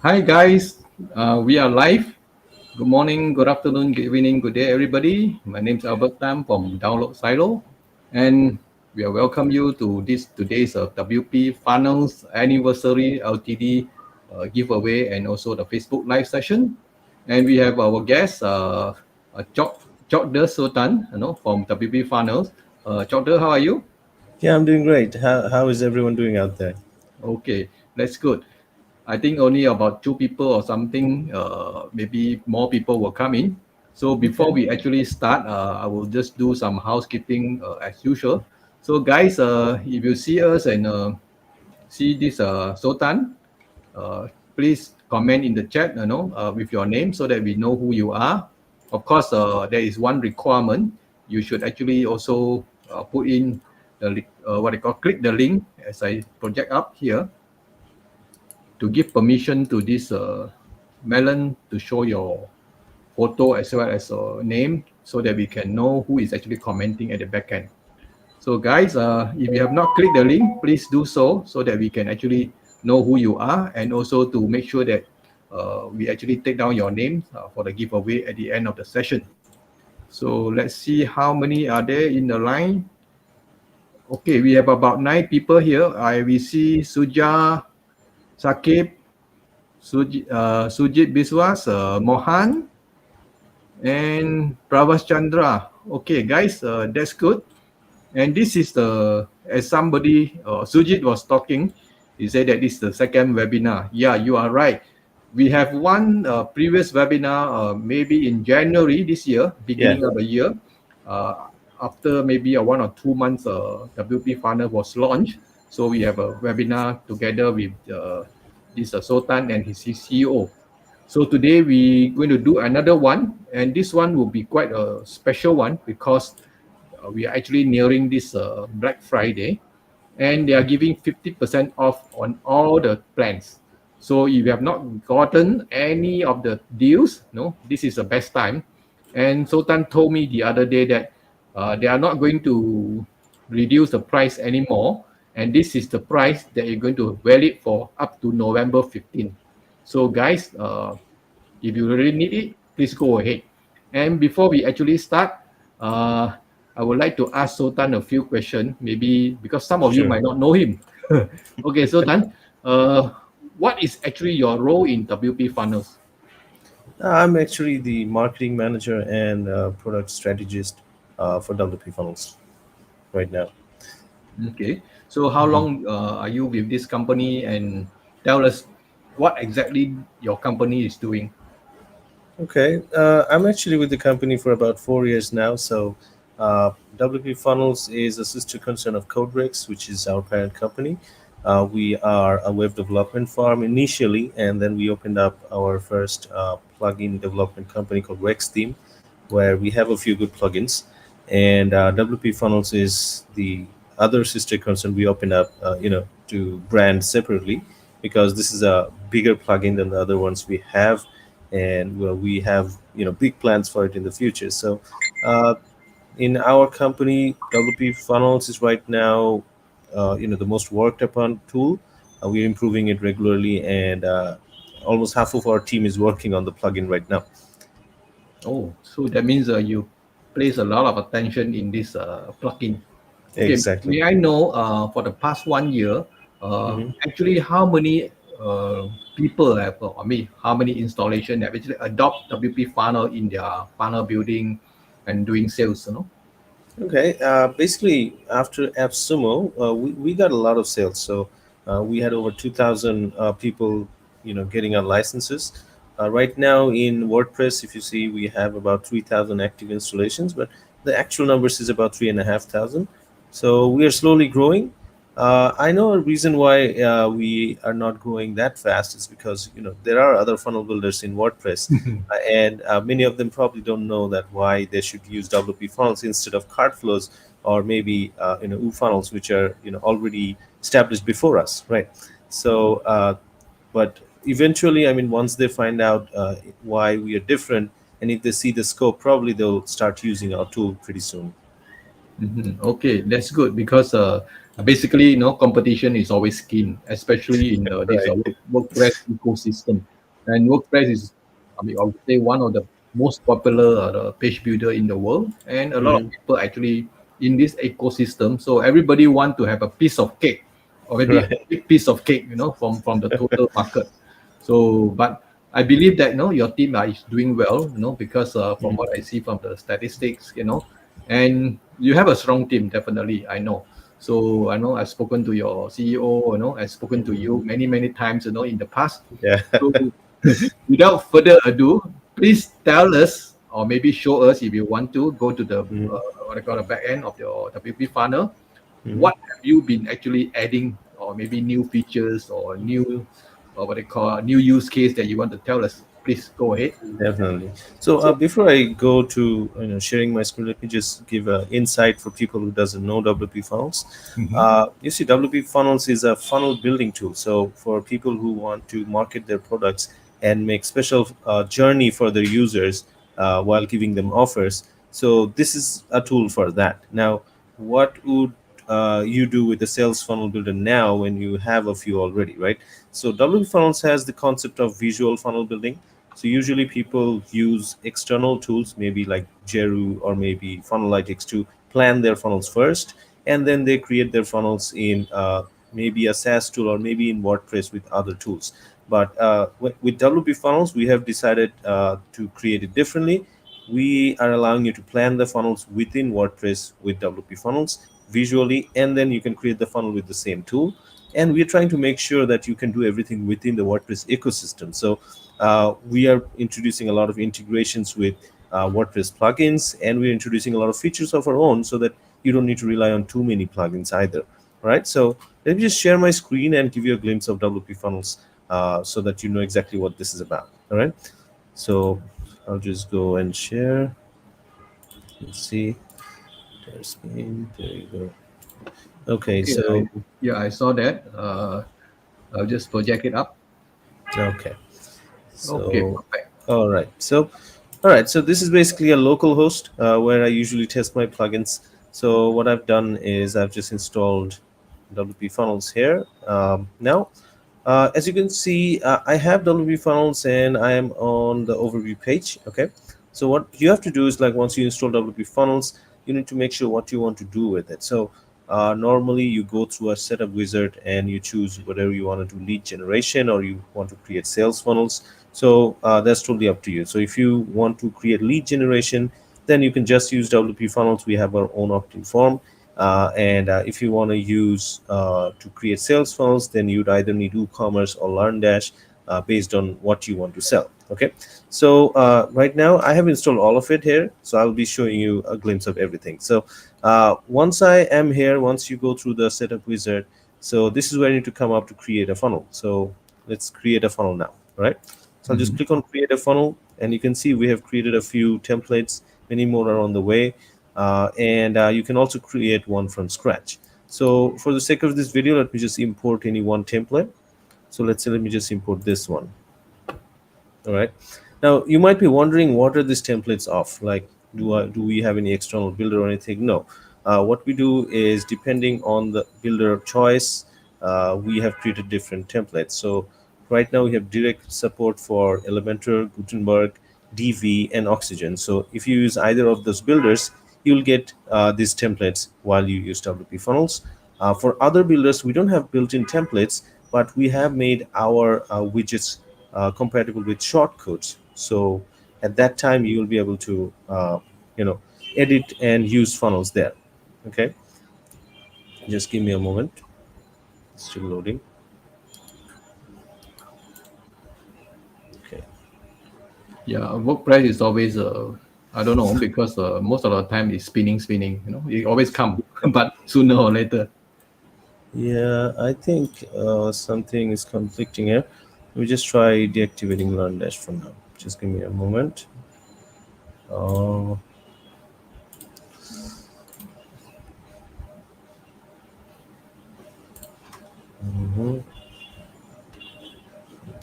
Hi guys, we are live. Good morning, good afternoon, good evening, good day, everybody. My name is Albert Tam from Download Silo, and we are welcome you to this today's WP Funnels Anniversary LTD giveaway and also the Facebook Live session. And we have our guest, Chokder Sultan, from WP Funnels. Chokder, how are you? Yeah, I'm doing great. How is everyone doing out there? Okay, that's good. I think only about two people or something, maybe more people will come in. So before Okay. we actually start, I will just do some housekeeping as usual. So guys, if you see us and see this Sultan, please comment in the chat, with your name so that we know who you are. Of course, there is one requirement. You should actually also put in what they call click the link as I project up here to give permission to this melon to show your photo as well as name so that we can know who is actually commenting at the back end. So guys, if you have not clicked the link, please do so that we can actually know who you are and also to make sure that we actually take down your name for the giveaway at the end of the session. So let's see how many are there in the line. Okay, we have about 9 people here. We see Suja, Sakib, Sujit Biswas, Mohan, and Pravas Chandra. Okay, guys, that's good. And this is as somebody, Sujit was talking, he said that this is the second webinar. Yeah, you are right. We have one previous webinar, maybe in January this year, Yeah. beginning of the year, uh, after maybe a 1 or 2 months, WP Funnel was launched. So we have a webinar together with this Sultan and his CEO. So today we're going to do another one, and this one will be quite a special one because we are actually nearing this Black Friday, and they are giving 50% off on all the plans. So if you have not gotten any of the deals, no, this is the best time. And Sultan told me the other day that they are not going to reduce the price anymore, and this is the price that you're going to valid for up to November 15th. So guys, if you really need it, please go ahead. And before we actually start, uh, I would like to ask Sultan a few questions, maybe because some of you Sure. might not know him. Okay, Sultan, what is actually your role in WP Funnels? I'm actually the marketing manager and product strategist for WP Funnels right now. Okay, so how Mhm. long are you with this company, and tell us what exactly your company is doing? Okay. I'm actually with the company for about 4 years now. So, WP Funnels is a sister concern of CodeRex, which is our parent company. We are a web development firm initially, and then we opened up our first plugin development company called Rex Theme, where we have a few good plugins. And WP Funnels is the other sister concern we opened up, to brand separately because this is a bigger plugin than the other ones we have, and well, we have big plans for it in the future. So, uh, in our company, WP Funnels is right now, the most worked upon tool. We're improving it regularly, and almost half of our team is working on the plugin right now. Oh, so that means you place a lot of attention in this plugin. Okay, Exactly. may I know for the past 1 year, hmm actually how many people have, I mean, how many installation have actually adopt WP funnel in their funnel building and doing sales, Okay. Basically, after AppSumo, we got a lot of sales. So we had over 2,000 people, getting our licenses. Right now in WordPress, if you see, we have about 3,000 active installations, but the actual numbers is about 3,500. So we are slowly growing. I know a reason why we are not growing that fast is because there are other funnel builders in WordPress, and many of them probably don't know that why they should use WP funnels instead of cart flows, or maybe U funnels, which are already established before us, right? So, but eventually, I mean, once they find out why we are different, and if they see the scope, probably they'll start using our tool pretty soon. Okay, that's good because basically, competition is always keen, especially in this Right. WordPress ecosystem. And WordPress is, I mean, I would say one of the most popular page builder in the world, and a lot of Mhm. people actually in this ecosystem. So everybody want to have a piece of cake, or maybe a Right. big piece of cake, from the total market. So, but I believe that your team is doing well, because from Mhm. what I see from the statistics, and you have a strong team, definitely, I know. So I know I've spoken to your CEO, I've spoken to you many, many times, in the past. Yeah. So without further ado, please tell us, or maybe show us, if you want to go to the Mhm. what I call the back end of your WP funnel. Mhm. What have you been actually adding, or maybe new features, or new, or what they call new use case that you want to tell us? Please go ahead. Definitely. So So, before I go to sharing my screen, let me just give an insight for people who doesn't know WP Funnels. mhm. You see, WP Funnels is a funnel building tool. So for people who want to market their products and make special journey for their users while giving them offers, so this is a tool for that. Now, what would you do with the sales funnel builder now when you have a few already, right? So WP Funnels has the concept of visual funnel building. So usually people use external tools, maybe like Jeru or maybe Funnelytics, to plan their funnels first, and then they create their funnels in maybe a SaaS tool or maybe in WordPress with other tools. But with WP Funnels, we have decided to create it differently. We are allowing you to plan the funnels within WordPress with WP Funnels visually, and then you can create the funnel with the same tool. And we're trying to make sure that you can do everything within the WordPress ecosystem. So we are introducing a lot of integrations with WordPress plugins, and we're introducing a lot of features of our own so that you don't need to rely on too many plugins either. All right. So let me just share my screen and give you a glimpse of WP Funnels so that you know exactly what this is about. All right. So I'll just go and share. Let's see. There's me. There you go. Okay. Okay, So yeah, I saw that. I'll just project it up. okay. Okay, So perfect. all right. So all right. So this is basically a local host where I usually test my plugins. So what I've done is I've just installed WP Funnels here. Now, as you can see, I have WP Funnels and I am on the overview page. Okay. So what you have to do is, like, once you install WP Funnels, you need to make sure what you want to do with it. So normally you go through a setup wizard and you choose whatever you want to do, lead generation or you want to create sales funnels. So that's totally up to you. So if you want to create lead generation, then you can just use WP Funnels. We have our own opt-in form. And if you want to use to create sales funnels, then you'd either need WooCommerce or LearnDash based on what you want to sell. Okay. So right now I have installed all of it here. So I'll be showing you a glimpse of everything. So once I am here, once you go through the setup wizard, so this is where you need to come up to create a funnel. So let's create a funnel now. All right. So I'll just Mhm. click on create a funnel, and you can see we have created a few templates. Many more are on the way, and you can also create one from scratch. So for the sake of this video, let me just import any one template. So let's say let me just import this one. All right. Now you might be wondering, what are these templates of? Like, do we have any external builder or anything? No. What we do is, depending on the builder of choice, we have created different templates. So right now we have direct support for Elementor, Gutenberg, DV, and Oxygen. So if you use either of those builders, you'll get these templates while you use WP Funnels. For other builders, we don't have built-in templates, but we have made our widgets compatible with shortcodes. So at that time, you will be able to, edit and use funnels there. Okay, just give me a moment. It's still loading. Okay. Yeah, WordPress is always I don't know, because most of the time it's spinning. It always come, but sooner or later. Yeah, I think something is conflicting here. We just try deactivating Learn Dash for now. Just give me a moment. Uh, mhm.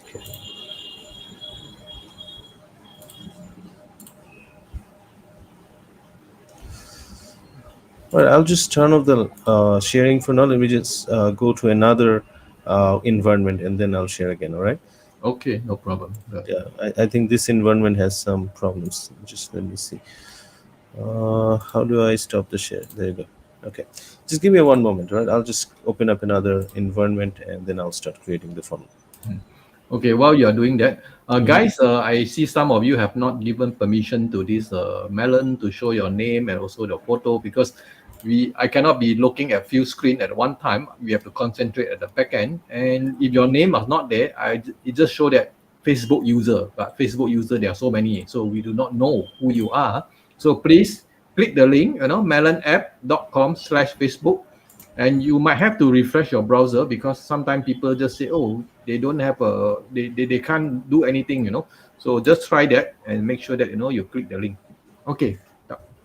Okay. Well, I'll just turn off the sharing for now. Let me just go to another environment and then I'll share again. All right. Okay, no problem. Yeah, I think this environment has some problems. Just let me see. How do I stop the share? There you go. Okay. Just give me one moment, right? I'll just open up another environment and then I'll start creating the funnel. Okay, while you are doing that, Hmm. guys, I see some of you have not given permission to this Melon to show your name and also the photo because I cannot be looking at few screen at one time. We have to concentrate at the back end. And if your name is not there, it just show that Facebook user. But Facebook user there are so many, so we do not know who you are. So please click the link, melonapp.com/Facebook, and you might have to refresh your browser because sometimes people just say, oh, they don't have they can't do anything, so just try that and make sure that you click the link. Okay,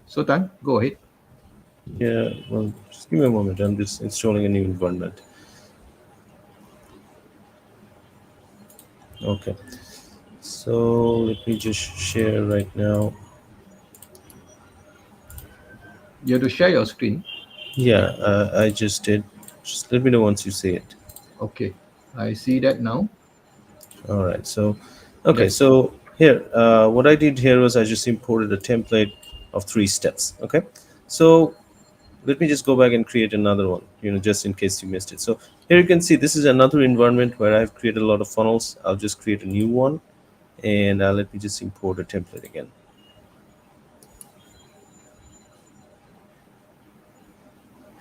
Sultan, go ahead. Yeah, well, just give me a moment. I'm just installing a new environment. Okay. So let me just share right now. You have to share your screen. Yeah, I just did. Just let me know once you see it. Okay, I see that now. All right. So, okay. Yes. So here, what I did here was I just imported a template of 3 steps. Okay. So let me just go back and create another one, just in case you missed it. So here you can see this is another environment where I've created a lot of funnels. I'll just create a new one and let me just import a template again.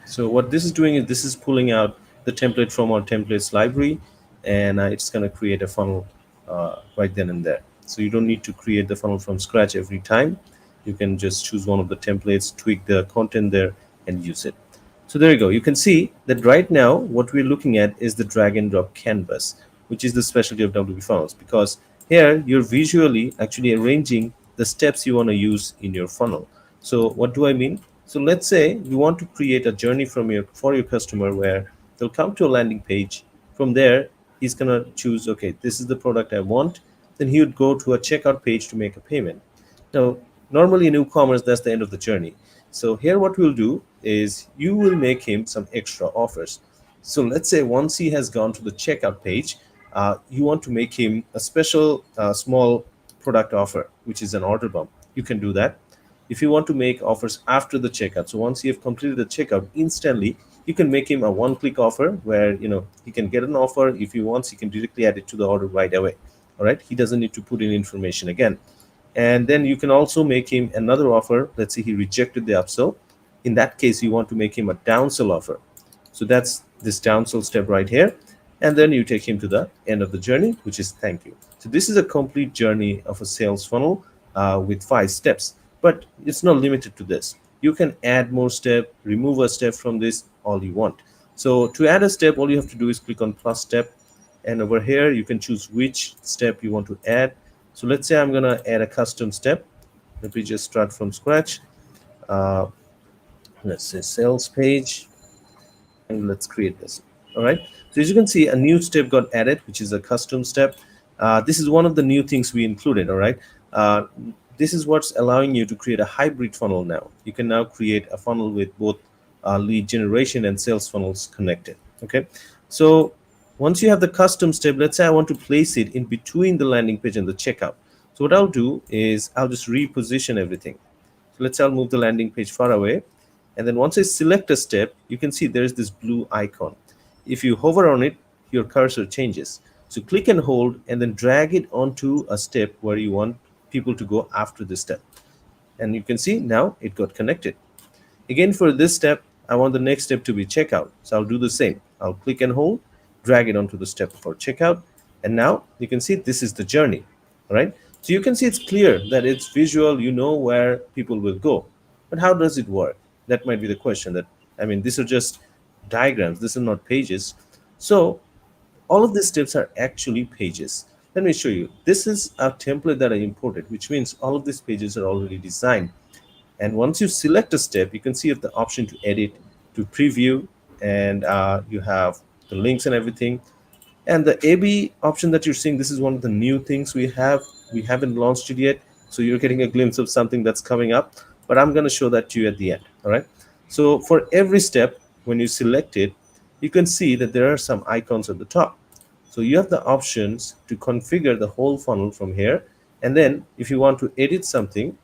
So what this is doing is this is pulling out the template from our templates library, and it's going to create a funnel right then and there. So you don't need to create the funnel from scratch every time. You can just choose one of the templates, tweak the content there, and use it. So there you go. You can see that right now what we're looking at is the drag and drop canvas, which is the specialty of WP funnels, because here you're visually actually arranging the steps you want to use in your funnel. So what do I mean? So let's say you want to create a journey for your customer where they'll come to a landing page. From there, he's gonna choose, okay, this is the product I want. Then he would go to a checkout page to make a payment. Now, normally in e-commerce, that's the end of the journey. So here what we'll do is you will make him some extra offers. So let's say once he has gone to the checkout page, you want to make him a special small product offer, which is an order bump. You can do that. If you want to make offers after the checkout, so once you have completed the checkout, instantly you can make him a one-click offer where he can get an offer. If he wants, he can directly add it to the order right away. All right, he doesn't need to put in information again. And then you can also make him another offer. Let's say he rejected the upsell. In that case, you want to make him a downsell offer. So that's this downsell step right here. And then you take him to the end of the journey, which is thank you. So this is a complete journey of a sales funnel with 5 steps. But it's not limited to this. You can add more step, remove a step from this, all you want. So to add a step, all you have to do is click on plus step. And over here, you can choose which step you want to add. So let's say I'm going to add a custom step. Let me just start from scratch. Uh, let's say sales page, and let's create this. All right. So as you can see, a new step got added, which is a custom step. This is one of the new things we included. All right. Uh, this is what's allowing you to create a hybrid funnel now. You can now create a funnel with both lead generation and sales funnels connected. Okay. So once you have the custom step, let's say I want to place it in between the landing page and the checkout. So what I'll do is I'll just reposition everything. So let's say I'll move the landing page far away. And then once I select a step, you can see there's this blue icon. If you hover on it, your cursor changes. So click and hold and then drag it onto a step where you want people to go after the step. And you can see now it got connected. Again, for this step, I want the next step to be checkout. So I'll do the same. I'll click and hold, drag it onto the step for checkout. And now you can see this is the journey. All right. So you can see it's clear that it's visual, you know where people will go. But how does it work? That might be the question. These are just diagrams, these are not pages. So all of these steps are actually pages. Let me show you. This is a template that I imported, which means all of these pages are already designed. And once you select a step, you can see the option to edit, to preview, and you have the links and everything. And the AB option that you're seeing, this is one of the new things we have. We haven't launched it yet, so you're getting a glimpse of something that's coming up. But I'm going to show that to you at the end. All right. So for every step, when you select it, you can see that there are some icons at the top. So you have the options to configure the whole funnel from here. And then if you want to edit something,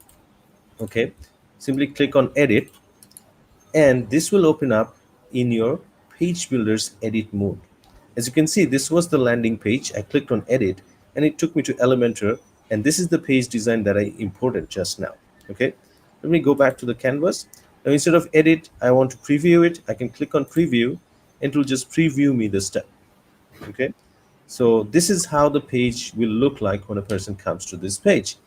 okay, simply click on edit, and this will open up in your page builder's edit mode. As you can see, this was the landing page. I clicked on edit and it took me to Elementor, and this is the page design that I imported just now. Okay, let me go back to the canvas. Now instead of edit, I want to preview it. I can click on preview and it will just preview me the step. Okay, so this is how the page will look like when a person comes to this page.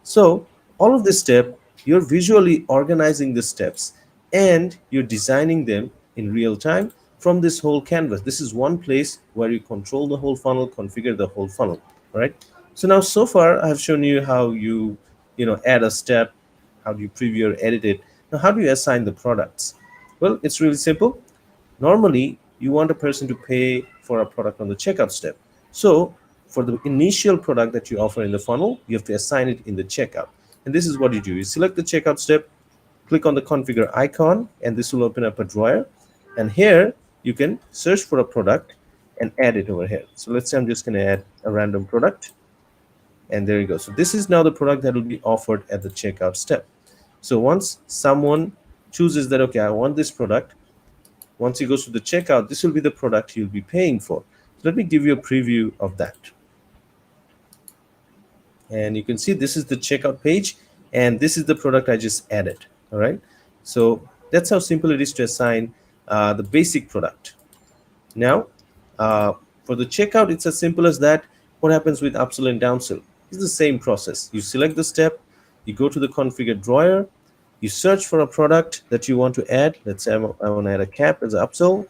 So all of this step, you're visually organizing the steps and you're designing them in real time from this whole canvas. This is one place where you control the whole funnel, configure the whole funnel. All right. So now so far I've shown you how you add a step, how do you preview or edit it. Now how do you assign the products? Well, it's really simple. Normally, you want a person to pay for a product on the checkout step. So for the initial product that you offer in the funnel, you have to assign it in the checkout. And this is what you do. You select the checkout step, click on the configure icon, and this will open up a drawer. And here you can search for a product and add it over here. So let's say I'm just going to add a random product. And there you go. So this is now the product that will be offered at the checkout step. So once someone chooses that, okay, I want this product, once he goes to the checkout, this will be the product you'll be paying for. So let me give you a preview of that. And you can see this is the checkout page, and this is the product I just added. All right. So that's how simple it is to assign the basic product. Now, for the checkout, it's as simple as that. What happens with upsell and downsell? It's the same process. You select the step, you go to the configure drawer, you search for a product that you want to add. Let's say I want to add a cap as an upsell,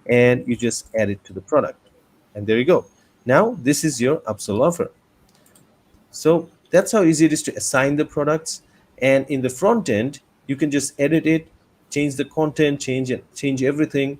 and you just add it to the product. And there you go. Now, this is your upsell offer. So that's how easy it is to assign the products. And in the front end, you can just edit it, change the content, change everything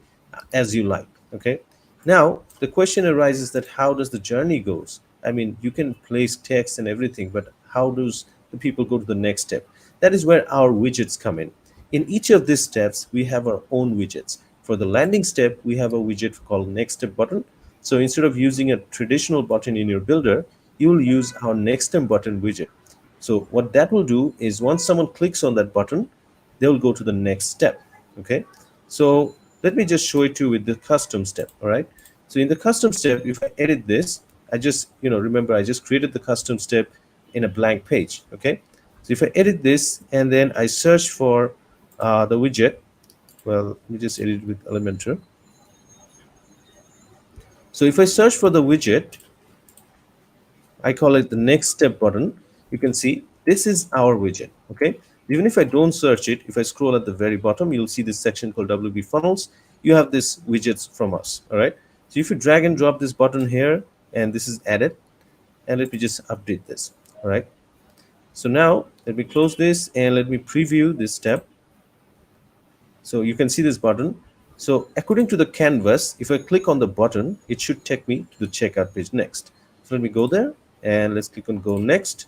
as you like. Okay. Now the question arises that how does the journey goes? I mean, you can place text and everything, but how does the people go to the next step? That is where our widgets come in. In each of these steps, we have our own widgets. For the landing step, we have a widget called next step button. So instead of using a traditional button in your builder, you will use our next step button widget. So what that will do is once someone clicks on that button, they will go to the next step. Okay. So let me just show it to you with the custom step. All right. So in the custom step, if I edit this, I just, remember I just created the custom step in a blank page. Okay. So if I edit this and then I search for the widget, well, let me just edit it with Elementor. So if I search for the widget, I call it the next step button. You can see this is our widget. Okay. Even if I don't search it, if I scroll at the very bottom, you'll see this section called WPFunnels. You have this widgets from us. All right. So if you drag and drop this button here, and this is added, and let me just update this. All right. So now let me close this and let me preview this step. So you can see this button. So according to the canvas, if I click on the button, it should take me to the checkout page next. So let me go there and let's click on go next.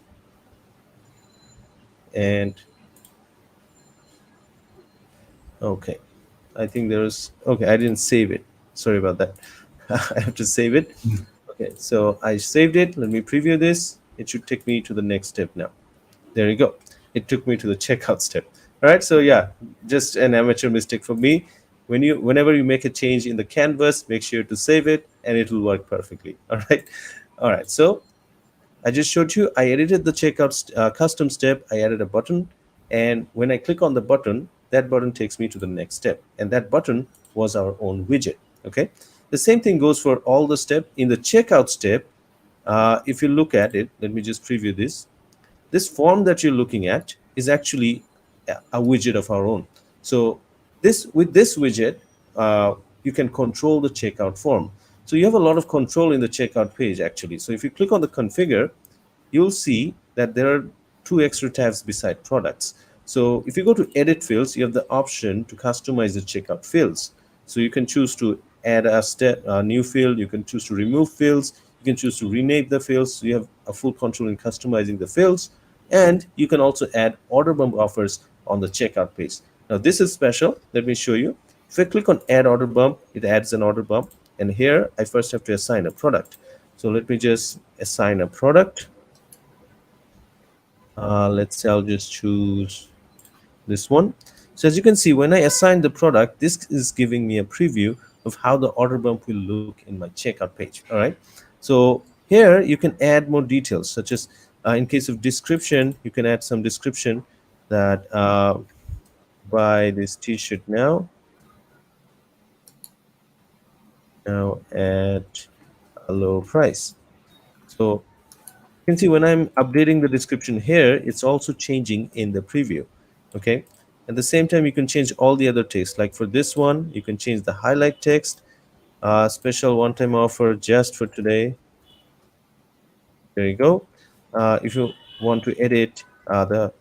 And okay, I think there's, okay, I didn't save it. Sorry about that. I have to save it. Okay, so I saved it. Let me preview this. It should take me to the next step now. There you go. It took me to the checkout step. All right. So yeah, just an amateur mistake for me. Whenever you make a change in the canvas, make sure to save it and it will work perfectly. All right. All right. So I just showed you, I edited the checkout custom step. I added a button. And when I click on the button, that button takes me to the next step. And that button was our own widget. Okay. The same thing goes for all the step. In the checkout step, if you look at it, let me just preview this. This form that you're looking at is actually a widget of our own. So with this widget, you can control the checkout form. So you have a lot of control in the checkout page actually. So if you click on the configure, you'll see that there are two extra tabs beside products. So if you go to edit fields, you have the option to customize the checkout fields. So you can choose to add a new field. You can choose to remove fields. You can choose to rename the fields. So you have a full control in customizing the fields. And you can also add order bump offers on the checkout page. Now this is special. Let me show you. If I click on add order bump, it adds an order bump. And here I first have to assign a product. So let me just assign a product. Let's say I'll just choose this one. So as you can see, when I assign the product, this is giving me a preview of how the order bump will look in my checkout page. All right. So here you can add more details, such as in case of description, you can add some description that buy this t-shirt now at a low price. So you can see when I'm updating the description here, it's also changing in the preview. Okay. At the same time, you can change all the other text. Like for this one, you can change the highlight text, special one-time offer just for today. There you go. If you want to edit the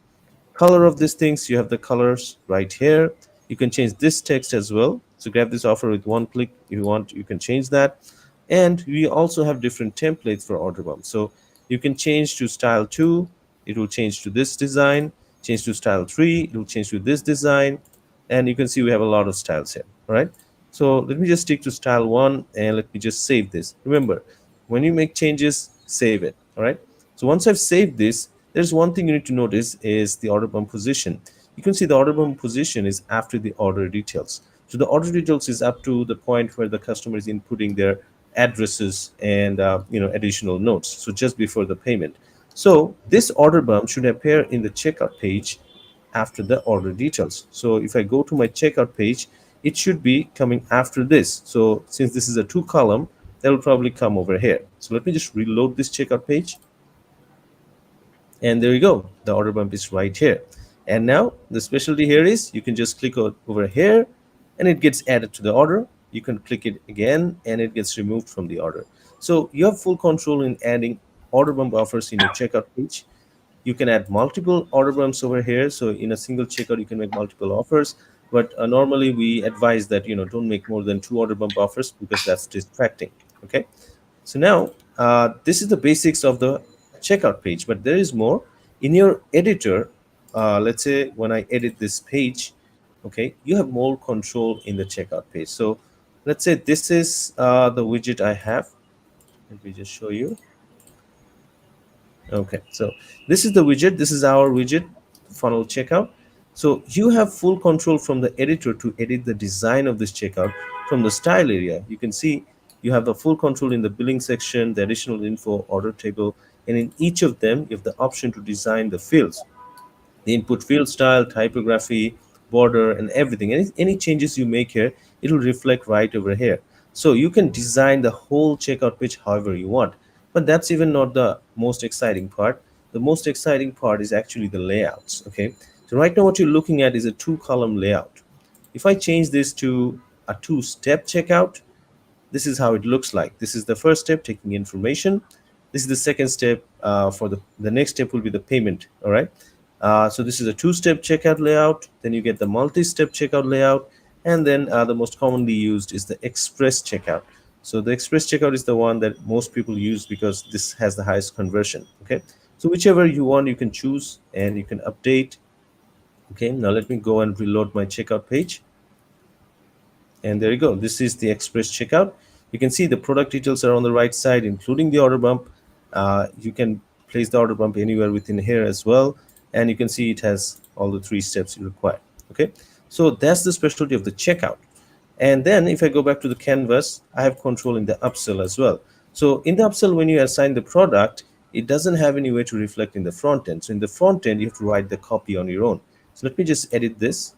color of these things, you have the colors right here. You can change this text as well. So grab this offer with one click. If you want, you can change that. And we also have different templates for order bump. So you can change to style 2, it will change to this design. Change to style 3, it will change to this design. And you can see we have a lot of styles here. All right. So let me just stick to style 1 and let me just save this. Remember, when you make changes, save it. All right. So once I've saved this, there's one thing you need to notice is the order bump position. You can see the order bump position is after the order details. So the order details is up to the point where the customer is inputting their addresses and additional notes. So just before the payment. So this order bump should appear in the checkout page after the order details. So if I go to my checkout page, it should be coming after this. So since this is a 2 column, that will probably come over here. So let me just reload this checkout page. And there you go, the order bump is right here. And now the specialty here is you can just click over here and it gets added to the order. You can click it again and it gets removed from the order. So you have full control in adding order bump offers in your checkout page. You can add multiple order bumps over here. So in a single checkout, you can make multiple offers. But normally we advise that, don't make more than 2 order bump offers because that's distracting. Okay. So now this is the basics of the checkout page, but there is more. In your editor, let's say when I edit this page, okay, you have more control in the checkout page. So let's say this is the widget I have. Let me just show you. Okay, so this is the widget. This is our widget, funnel checkout. So you have full control from the editor to edit the design of this checkout. From the style area, you can see you have the full control in the billing section, the additional info, order table, and in each of them, you have the option to design the fields, the input field style, typography, border, and everything. Any changes you make here, it will reflect right over here. So you can design the whole checkout page however you want. But that's even not the most exciting part. The most exciting part is actually the layouts. Okay. So right now what you're looking at is a 2 column layout. If I change this to a 2-step checkout, this is how it looks like. This is the first step, taking information. This is the second step. For the next step will be the payment. All right. So this is a 2-step checkout layout. Then you get the multi-step checkout layout, and then the most commonly used is the express checkout. So the express checkout is the one that most people use because this has the highest conversion. Okay. So whichever you want, you can choose and you can update. Okay. Now let me go and reload my checkout page. And there you go. This is the express checkout. You can see the product details are on the right side, including the order bump. You can place the order bump anywhere within here as well. And you can see it has all the 3 steps you require. Okay. So that's the specialty of the checkout. And then if I go back to the canvas, I have control in the upsell as well. So in the upsell, when you assign the product, it doesn't have any way to reflect in the front end. So in the front end, you have to write the copy on your own. So let me just edit this.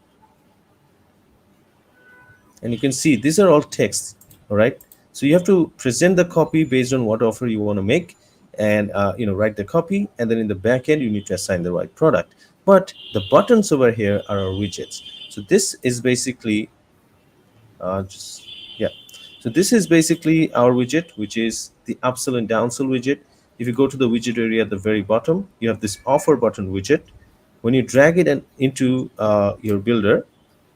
And you can see these are all text. All right. So you have to present the copy based on what offer you want to make, and write the copy, and then in the back end you need to assign the right product. But the buttons over here are our widgets. So this is basically just yeah so this is basically our widget, which is the upsell and downsell widget. If you go to the widget area at the very bottom, you have this offer button widget. When you drag it into your builder,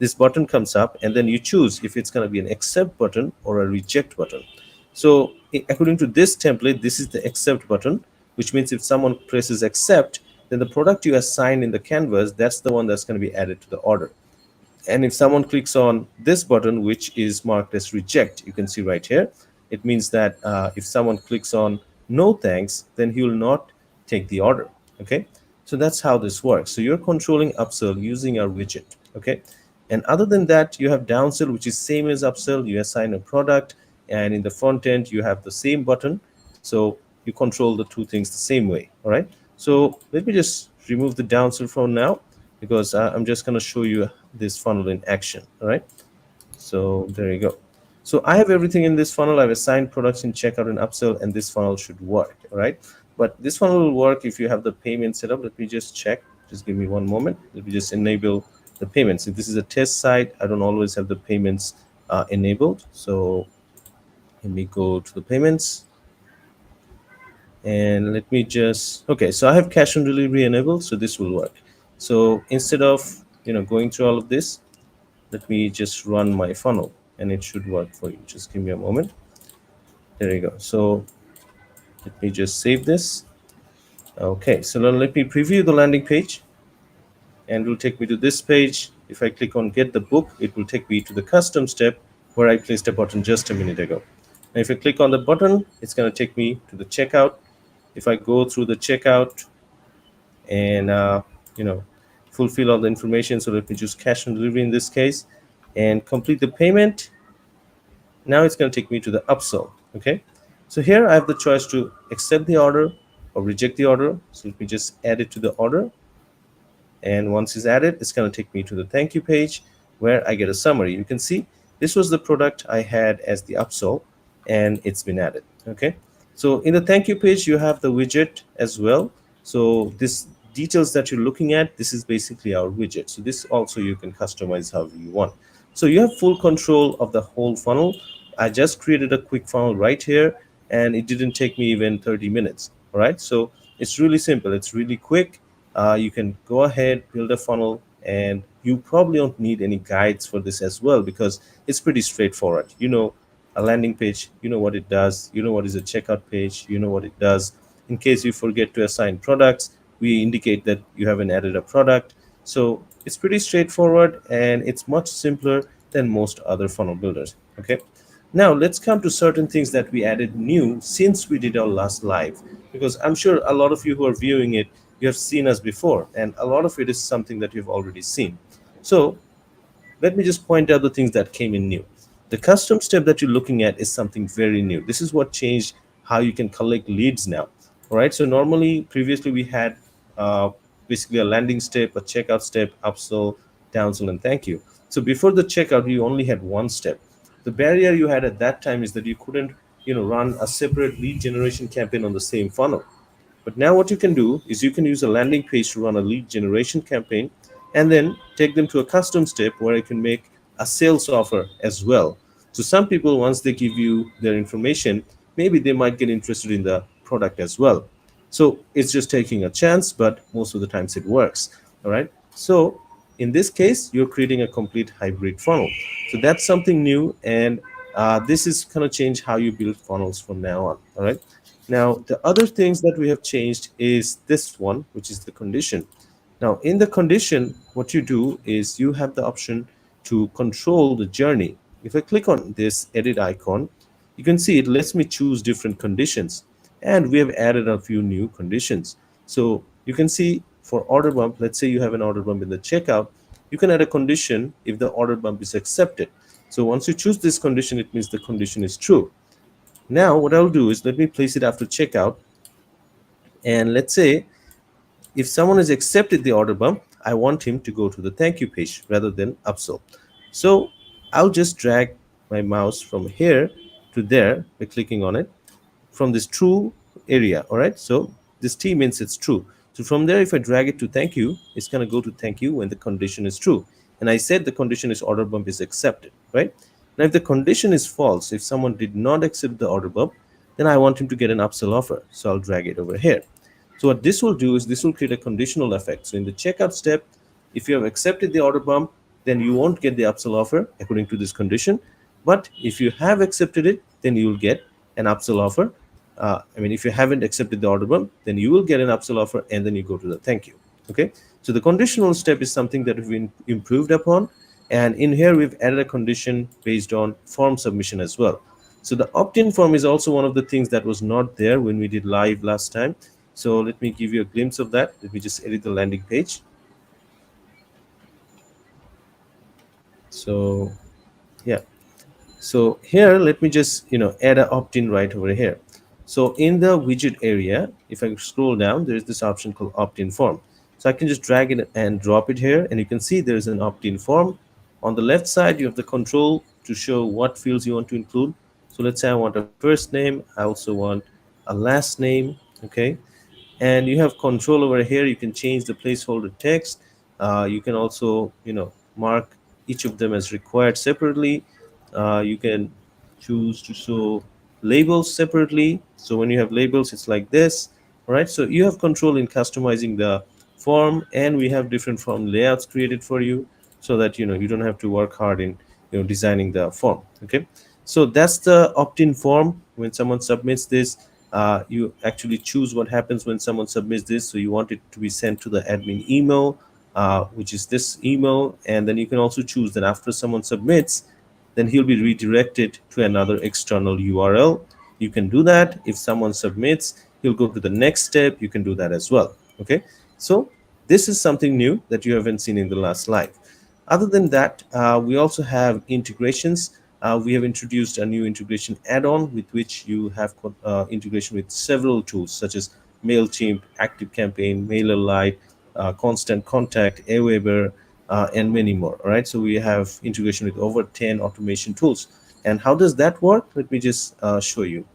this button comes up, and then you choose if it's going to be an accept button or a reject button. So according to this template, this is the accept button, which means if someone presses accept, then the product you assign in the canvas, that's the one that's going to be added to the order. And if someone clicks on this button, which is marked as reject, you can see right here, it means that if someone clicks on no thanks, then he will not take the order. Okay, so that's how this works. So you're controlling upsell using our widget. Okay, and other than that, you have downsell, which is same as upsell. You assign a product, and in the front end you have the same button, so you control the two things the same way. All right, so let me just remove the downsell for now, because I'm just going to show you this funnel in action. All right, so there you go. So I have everything in this funnel. I've assigned products in checkout and upsell, and this funnel should work. All right, but this funnel will work if you have the payment set up. Let me just check. Just give me one moment. Let me just enable the payments. If this is a test site, I don't always have the payments enabled. So let me go to the payments, and let me just, okay, so I have cash on delivery enabled, so this will work. So instead of going through all of this, let me just run my funnel and it should work for you. Just give me a moment. There you go. So let me just save this. Okay, so now let me preview the landing page, and it will take me to this page. If I click on get the book, it will take me to the custom step where I placed a button just a minute ago. And if I click on the button, it's going to take me to the checkout. If I go through the checkout and fulfill all the information, so let me choose cash on delivery in this case and complete the payment. Now it's going to take me to the upsell. Okay, so here I have the choice to accept the order or reject the order. So let me just add it to the order, and once it's added, it's going to take me to the thank you page where I get a summary. You can see this was the product I had as the upsell, and it's been added. Okay, so in the thank you page you have the widget as well. So this details that you're looking at, this is basically our widget. So this also you can customize however you want. So you have full control of the whole funnel. I just created a quick funnel right here, and it didn't take me even 30 minutes. All right, so it's really simple, it's really quick. You can go ahead, build a funnel, and you probably don't need any guides for this as well, because it's pretty straightforward. A landing page, you know what it does, you know what is a checkout page, you know what it does. In case you forget to assign products, we indicate that you haven't added a product. So it's pretty straightforward, and it's much simpler than most other funnel builders. Okay, now let's come to certain things that we added new since we did our last live, because I'm sure a lot of you who are viewing it, you have seen us before, and a lot of it is something that you've already seen. So let me just point out the things that came in new. The custom step that you're looking at is something very new. This is what changed how you can collect leads now. All right, so normally previously we had uh, basically a landing step, a checkout step, upsell, downsell, and thank you. So before the checkout, you only had one step. The barrier you had at that time is that you couldn't run a separate lead generation campaign on the same funnel. But now what you can do is you can use a landing page to run a lead generation campaign, and then take them to a custom step where you can make a sales offer as well. So some people, once they give you their information, maybe they might get interested in the product as well. So it's just taking a chance, but most of the times it works. All right. So in this case, you're creating a complete hybrid funnel. So that's something new, and this is going to change how you build funnels from now on. All right. Now, the other things that we have changed is this one, which is the condition. Now, in the condition, what you do is you have the option to control the journey. If I click on this edit icon, you can see it lets me choose different conditions, and we have added a few new conditions. So you can see for order bump, let's say you have an order bump in the checkout, you can add a condition if the order bump is accepted. So once you choose this condition, it means the condition is true. Now what I'll do is let me place it after checkout, and let's say if someone has accepted the order bump, I want him to go to the thank you page rather than upsell. So I'll just drag my mouse from here to there by clicking on it from this true area. All right, so this T means it's true. So from there, if I drag it to thank you, it's going to go to thank you when the condition is true. And I said the condition is order bump is accepted, right? Now if the condition is false, if someone did not accept the order bump, then I want him to get an upsell offer, so I'll drag it over here. So what this will do is this will create a conditional effect. So in the checkout step, if you have accepted the order bump, then you won't get the upsell offer according to this condition. But if you have accepted it, then you will get an upsell offer. If you haven't accepted the order bump, then you will get an upsell offer, and then you go to the thank you. Okay. So the conditional step is something that we've improved upon, And in here, we've added a condition based on form submission as well. So the opt-in form is also one of the things that was not there when we did live last time. So let me give you a glimpse of that. Let me just edit the landing page. So yeah, so here, let me just, add an opt-in right over here. So in the widget area, if I scroll down, there's this option called opt-in form. So I can just drag it and drop it here, and you can see there's an opt-in form. On the left side, you have the control to show what fields you want to include. So let's say I want a first name. I also want a last name. Okay, and you have control over here. You can change the placeholder text. You can also, mark each of them as required separately. You can choose to show labels separately. So when you have labels, it's like this. All right, so you have control in customizing the form, and we have different form layouts created for you, so that you don't have to work hard in designing the form. Okay, so that's the opt-in form. When someone submits this, you actually choose what happens when someone submits this. So you want it to be sent to the admin email, which is this email, and then you can also choose that after someone submits, then he'll be redirected to another external URL. You can do that. If someone submits, he'll go to the next step. You can do that as well. Okay, so this is something new that you haven't seen in the last live. Other than that, we also have integrations. We have introduced a new integration add-on with which you have integration with several tools such as MailChimp, ActiveCampaign, MailerLite, Constant Contact, Aweber, and many more. All right, so we have integration with over 10 automation tools. And how does that work? Let me just show you.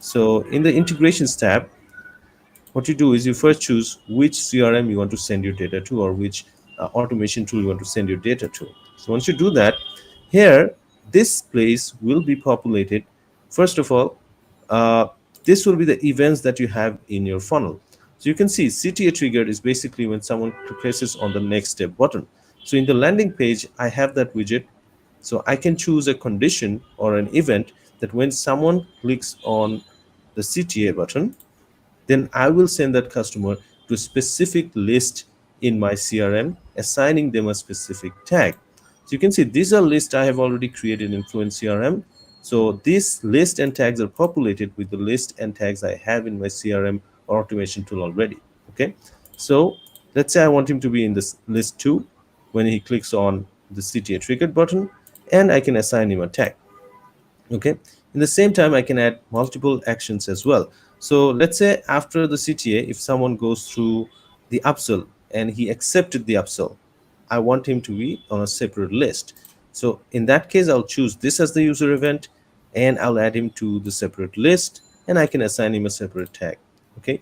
So in the integrations tab, what you do is you first choose which CRM you want to send your data to, or which automation tool you want to send your data to. So once you do that, here, this place will be populated. First of all, uh, this will be the events that you have in your funnel. So you can see CTA triggered is basically when someone presses on the next step button. So in the landing page, I have that widget. So I can choose a condition or an event that when someone clicks on the CTA button, then I will send that customer to a specific list in my CRM, assigning them a specific tag. So you can see these are lists I have already created in Fluent CRM. So this list and tags are populated with the list and tags I have in my CRM or automation tool already. Okay, so let's say I want him to be in this list too when he clicks on the CTA triggered button, and I can assign him a tag. Okay, in the same time, I can add multiple actions as well. So let's say after the CTA, if someone goes through the upsell and he accepted the upsell, I want him to be on a separate list. So in that case, I'll choose this as the user event, and I'll add him to the separate list, and I can assign him a separate tag. Okay,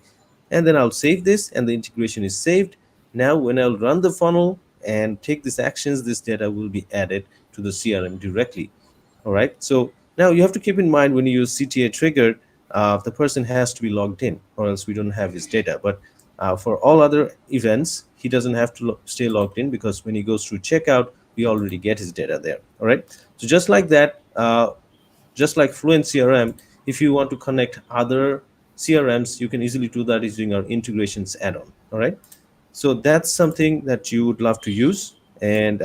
and then I'll save this, and the integration is saved. Now when I'll run the funnel and take these actions, this data will be added to the CRM directly. All right, so now you have to keep in mind when you use CTA triggered, the person has to be logged in, or else we don't have his data. But for all other events, he doesn't have to stay logged in, because when he goes through checkout, we already get his data there. All right, so just like that, just like Fluent CRM, if you want to connect other CRMs, you can easily do that using our integrations add-on. All right, so that's something that you would love to use. And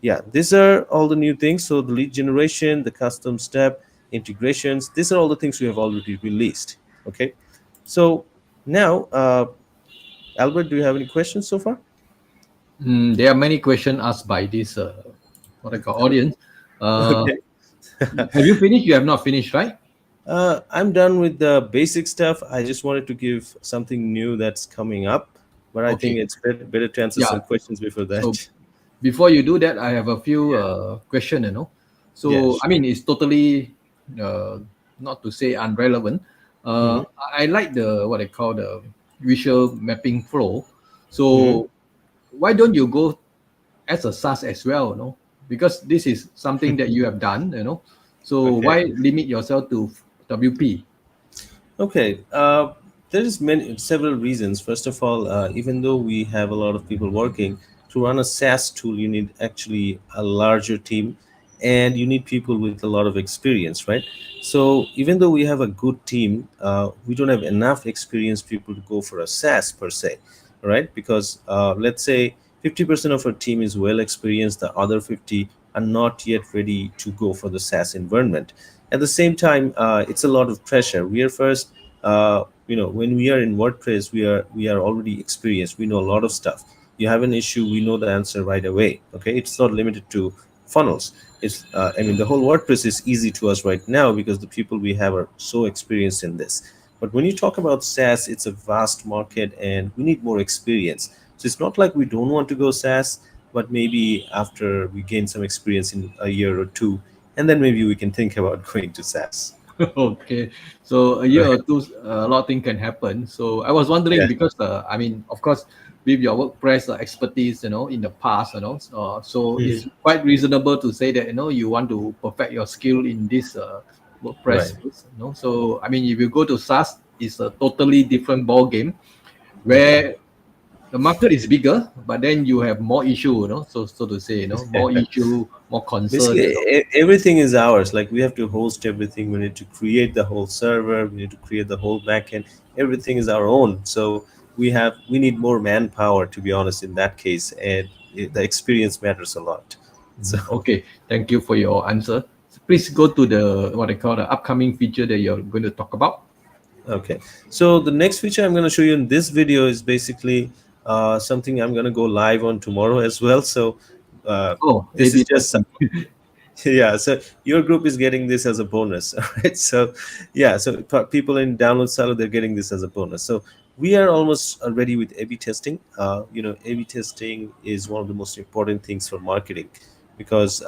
yeah, these are all the new things. So the lead generation, the custom step, integrations, these are all the things we have already released. Okay, so now, Albert, do you have any questions so far? There are many questions asked by this what I call audience. Uh, Okay. have you finished? You have not finished, right? I'm done with the basic stuff. I just wanted to give something new that's coming up, but I think Okay. it's better to answer some Yeah. questions before So that. before you do that, I have a few question. Yeah, So I sure. mean, it's totally not to say unrelevant. Hmm. I like the what I call the visual mapping flow. Hmm. So why don't you go as a SaaS as well? Because this is something that you have done. So Okay. why limit yourself to WP? Okay. There is many several reasons. First of all, even though we have a lot of people working to run a SaaS tool, you need actually a larger team, and you need people with a lot of experience, right? So even though we have a good team, we don't have enough experienced people to go for a SaaS per se, right? Because let's say 50% of our team is well experienced, the other 50 are not yet ready to go for the SaaS environment. At the same time, it's a lot of pressure. We are first, when we are in WordPress, we are already experienced. We know a lot of stuff. You have an issue, we know the answer right away. Okay, it's not limited to funnels. The whole WordPress is easy to us right now because the people we have are so experienced in this. But when you talk about SaaS, it's a vast market and we need more experience. So it's not like we don't want to go SaaS, but maybe after we gain some experience in a year or two, and then maybe we can think about going to SaaS. Okay, so a year Right. or two, a lot of things can happen. So I was wondering Yeah. because I mean, of course, with your WordPress expertise, in the past, so it's Mhm. quite reasonable to say that you want to perfect your skill in this WordPress Right. space. So I mean, if you go to SaaS, it's a totally different ball game Okay. where the market is bigger, but then you have more issue, so to say, more issue, more concern. Basically, everything is ours. Like we have to host everything. We need to create the whole server. We need to create the whole backend. Everything is our own. So we need more manpower, to be honest, in that case, and the experience matters a lot. So Okay, thank you for your answer. So please go to the what I call the upcoming feature that you're going to talk about. okay. So the next feature I'm going to show you in this video is basically something I'm going to go live on tomorrow as well. So Oh, this is A/B just testing. yeah, so your group is getting this as a bonus. All right, so yeah, so people in download silo, they're getting this as a bonus. So we are almost ready with A/B testing. A/B testing is one of the most important things for marketing because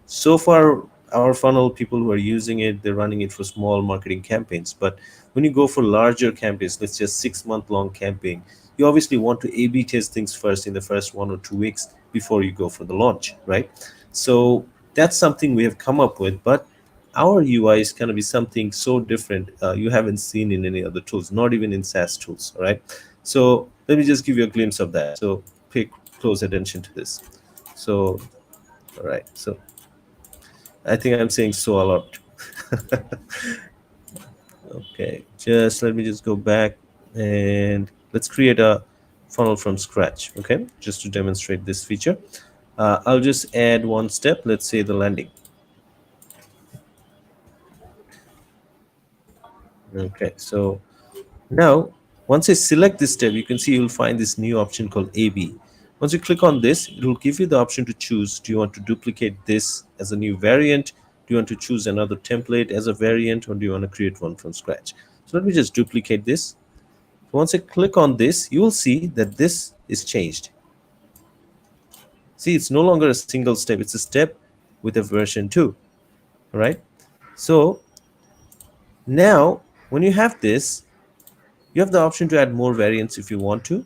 so far our funnel, people who are using it, they're running it for small marketing campaigns. But when you go for larger campaigns, let's just 6 month long campaign, you obviously want to A/B test things first in the first 1 or 2 weeks before you go for the launch, right? So that's something we have come up with, but our UI is going to be something so different you haven't seen in any other tools, not even in SaaS tools. All right. So let me just give you a glimpse of that. So pay close attention to this. So, all right. So I think I'm saying so a lot. Okay. Just let me just go back and let's create a funnel from scratch. Okay. Just to demonstrate this feature. I'll just add one step. Let's say the landing. Okay. So now, once I select this tab, you can see you'll find this new option called AB. Once you click on this, it will give you the option to choose. Do you want to duplicate this as a new variant? Do you want to choose another template as a variant, or do you want to create one from scratch? So let me just duplicate this. Once I click on this, you will see that this is changed. See, it's no longer a single step. It's a step with a version 2. All right. So now, when you have this, you have the option to add more variants if you want to.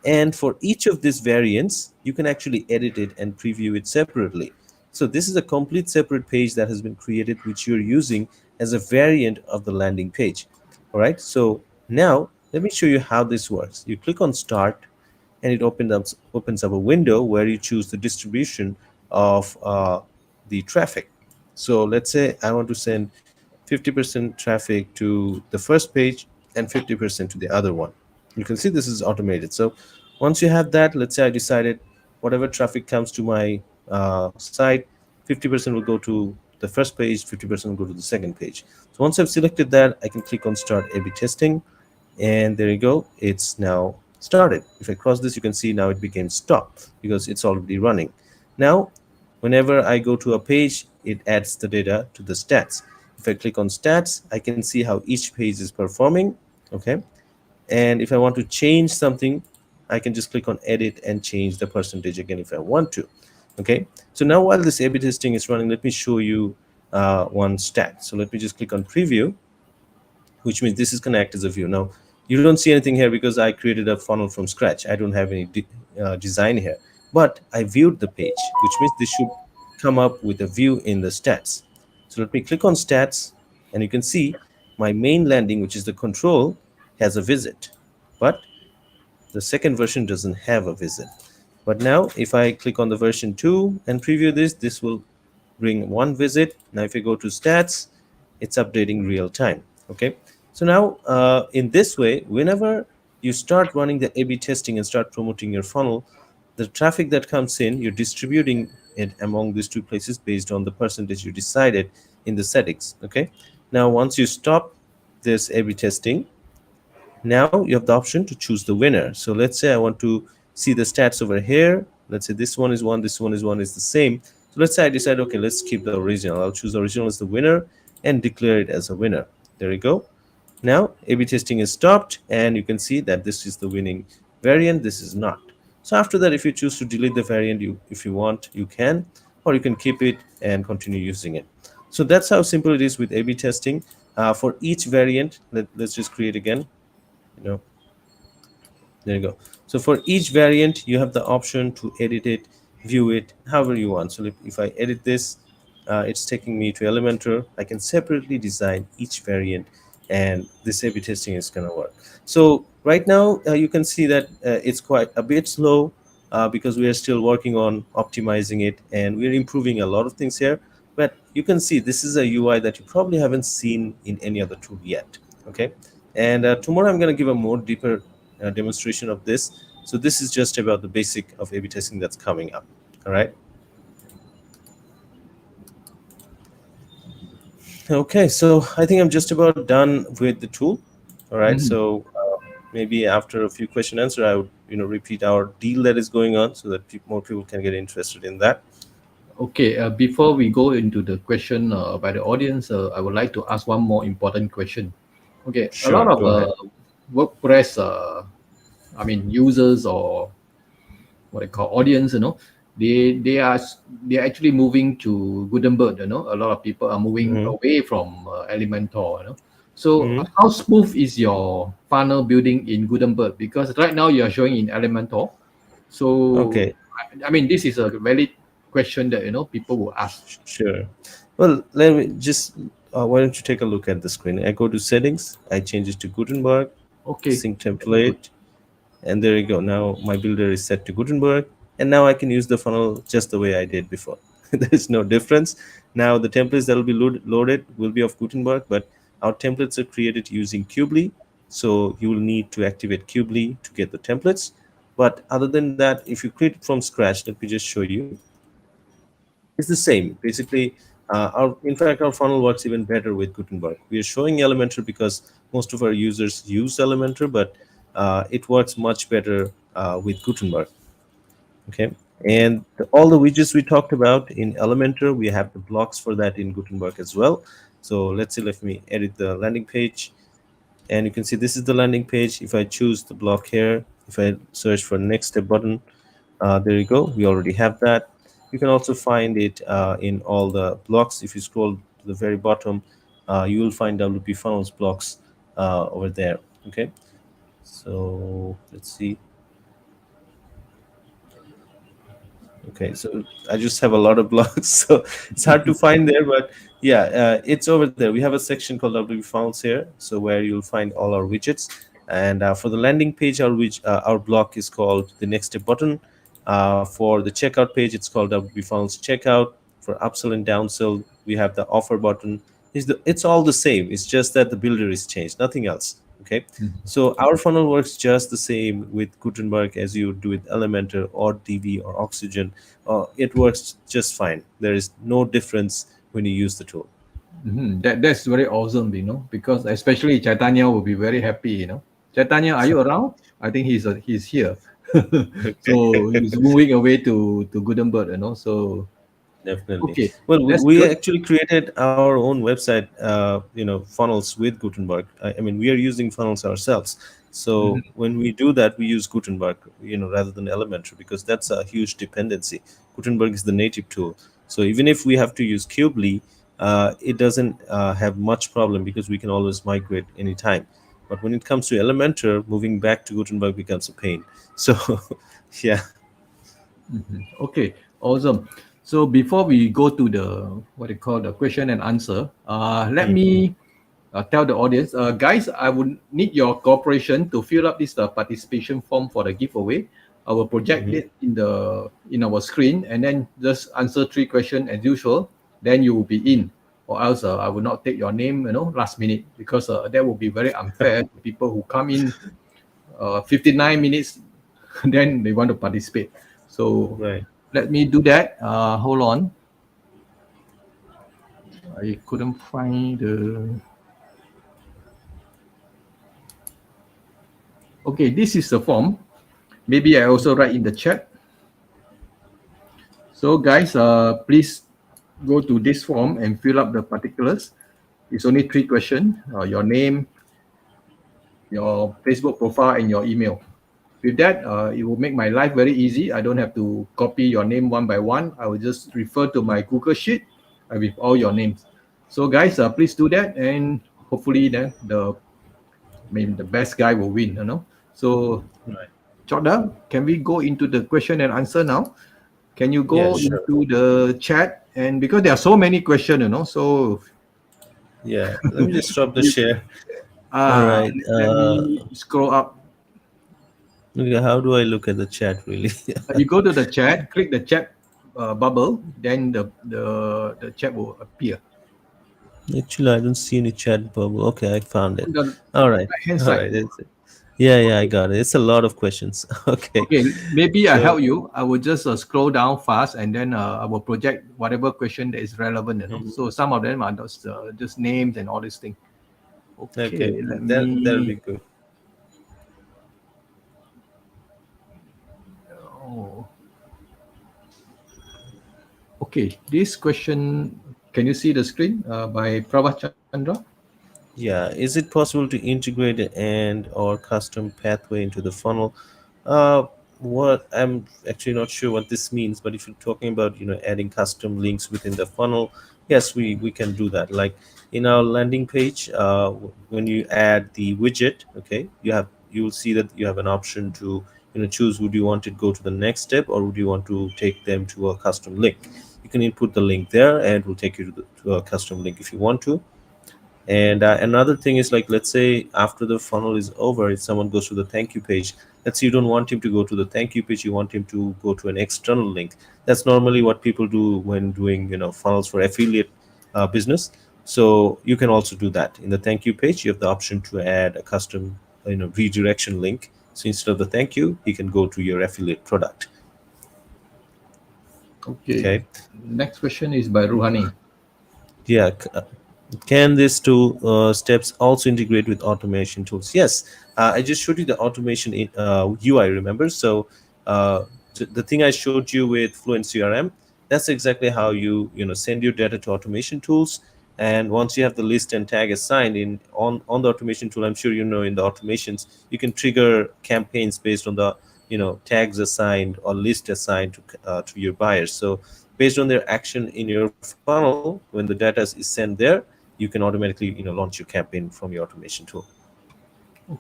And for each of these variants, you can actually edit it and preview it separately. So this is a complete separate page that has been created, which you're using as a variant of the landing page. All right. So now let me show you how this works. You click on Start, and it opens up a window where you choose the distribution of the traffic. So let's say I want to send 50% traffic to the first page and 50% to the other one. You can see this is automated. So once you have that, let's say I decided whatever traffic comes to my site, 50% will go to the first page, 50% will go to the second page. So once I've selected that, I can click on Start A/B testing, and there you go, it's now started. If I cross this, you can see now it became stop because it's already running. Now whenever I go to a page, it adds the data to the stats. If I click on stats, I can see how each page is performing. Okay. And if I want to change something, I can just click on edit and change the percentage again if I want to. Okay. So now while this A/B testing is running, let me show you one stat. So let me just click on preview, which means this is going to act as a view. Now, you don't see anything here because I created a funnel from scratch. I don't have any design here, but I viewed the page, which means this should come up with a view in the stats. So let me click on stats, and you can see my main landing, which is the control, has a visit, but the second version doesn't have a visit. But now if I click on the version 2 and preview this, this will bring one visit. Now if you go to stats, it's updating real time. Okay. So now in this way, whenever you start running the A/B testing and start promoting your funnel, the traffic that comes in, you're distributing it among these two places based on the percentage you decided in the settings. Okay. Now, once you stop this A/B testing, now you have the option to choose the winner. So let's say I want to see the stats over here. Let's say this one is one, this one is one, is the same. So let's say I decide, okay, let's keep the original. I'll choose the original as the winner and declare it as a winner. There you go. Now A/B testing is stopped, and you can see that this is the winning variant, this is not. So after that, if you choose to delete the variant, if you want, you can, or you can keep it and continue using it. So that's how simple it is with A/B testing. For each variant, let's just create again. You know, there you go. So for each variant, you have the option to edit it, view it, however you want. So if I edit this, it's taking me to Elementor. I can separately design each variant, and this A/B testing is going to work. So right now, you can see that it's quite a bit slow because we are still working on optimizing it, and we're improving a lot of things here. But you can see this is a UI that you probably haven't seen in any other tool yet. Okay, and tomorrow I'm going to give a more deeper demonstration of this. So this is just about the basic of A/B testing that's coming up. All right. Okay, so I think I'm just about done with the tool. All right. Mhm. So maybe after a few question answer, I would repeat our deal that is going on so that more people can get interested in that. Okay, before we go into the question by the audience, I would like to ask one more important question. Okay, a lot Sure. of Go ahead. WordPress, users or what I call audience, they're actually moving to Gutenberg. A lot of people are moving Mm-hmm. away from Elementor. So Mm-hmm. how smooth is your funnel building in Gutenberg? Because right now you are showing in Elementor. So Okay. I mean, this is a valid question that people will ask. Sure. Well, let me just. Why don't you take a look at the screen? I go to settings. I change it to Gutenberg, Okay, sync that's good. template, and there you go. Now my builder is set to Gutenberg, and now I can use the funnel just the way I did before. There's no difference. Now the templates that will be loaded will be of Gutenberg, but our templates are created using Kubely, so you will need to activate Kubely to get the templates. But other than that, if you create it from scratch, let me just show you. It's the same. Basically, in fact, our funnel works even better with Gutenberg. We are showing Elementor because most of our users use Elementor, but it works much better with Gutenberg. Okay, and all the widgets we talked about in Elementor, we have the blocks for that in Gutenberg as well. So let's see. Let me edit the landing page, and you can see this is the landing page. If I choose the block here, if I search for next step button, there you go. We already have that. You can also find it in all the blocks. If you scroll to the very bottom, you will find WP Funnels blocks over there. Okay, so let's see. Okay, so I just have a lot of blocks, so it's hard to find there. But yeah, it's over there. We have a section called WP Funnels here, so where you'll find all our widgets. And for the landing page, our block is called the next step button. For the checkout page, it's called WP Funnels checkout. For upsell and downsell, we have the offer button. It's all the same. It's just that the builder is changed, nothing else. Okay. So our funnel works just the same with Gutenberg as you would do with Elementor or DV or Oxygen. It works just fine. There is no difference when you use the tool. That's very awesome, because especially Chaitanya will be very happy. Chaitanya, are you around? I think he's here. Okay. So he's moving away to Gutenberg. So Definitely. okay, Well, that's we good. actually created our own website, funnels with Gutenberg. I mean, we are using funnels ourselves. So Mhm. when we do that, we use Gutenberg, rather than Elementor, because that's a huge dependency. Gutenberg is the native tool. So even if we have to use Kubely, it doesn't have much problem because we can always migrate anytime. But when it comes to Elementor, moving back to Gutenberg becomes a pain. So, yeah. Okay, awesome. So before we go to the what they call the question and answer, let Mm, me tell the audience, guys, I would need your cooperation to fill up this participation form for the giveaway. I will project mhm. it in our screen and then just answer 3 questions as usual. Then you will be in, or else I will not take your name, last minute because that would be very unfair to people who come in 59 minutes, then they want to participate. So Right. let me do that. Hold on. I couldn't find the. Okay, this is the form. Maybe I also write in the chat. So guys, please go to this form and fill up the particulars. It's only 3 questions: your name, your Facebook profile, and your email. With that, it will make my life very easy. I don't have to copy your name one by one. I will just refer to my Google Sheet with all your names. So guys, please do that, and hopefully then the best guy will win. So Right. Chokder, can we go into the question and answer now? Can you Yeah, go sure. into the chat? And because there are so many questions, so Yeah, let me just stop the you, share. All right. let me scroll up. Okay, how do I look at the chat really? You go to the chat, click the chat bubble, then the chat will appear Actually, I don't see any chat bubble. Okay, I found it. on the All right. right hand All side. right. Yeah, yeah, I Okay. got it. It's a lot of questions. Okay. Okay, maybe I help So, you. I will just scroll down fast, and then I will project whatever question that is relevant. mhm. So some of them are just names and all these things. Okay, Okay, let that'll me. be good. Oh, okay, this question. Can you see the screen by Pravah Chandra? Yeah, is it possible to integrate an and or custom pathway into the funnel? Uh, what I'm actually not sure what this means, but if you're talking about adding custom links within the funnel, yes, we can do that. Like in our landing page, when you add the widget, okay, you'll see that you have an option to choose would you want it go to the next step or would you want to take them to a custom link. You can input the link there, and it will take you to a custom link if you want to. And another thing is, like, let's say after the funnel is over, if someone goes to the thank you page, let's say you don't want him to go to the thank you page, you want him to go to an external link. That's normally what people do when doing funnels for affiliate business. So you can also do that. In the thank you page, you have the option to add a custom redirection link. So instead of the thank you, he can go to your affiliate product. Okay. Okay. Next question is by Ruhani. Yeah. Can these two steps also integrate with automation tools? Yes, I just showed you the automation in UI, remember? So the thing I showed you with Fluent CRM, that's exactly how you send your data to automation tools. And once you have the list and tag assigned on the automation tool, I'm sure in the automations, you can trigger campaigns based on the tags assigned or list assigned to your buyers. So based on their action in your funnel, when the data is sent there, you can automatically launch your campaign from your automation tool.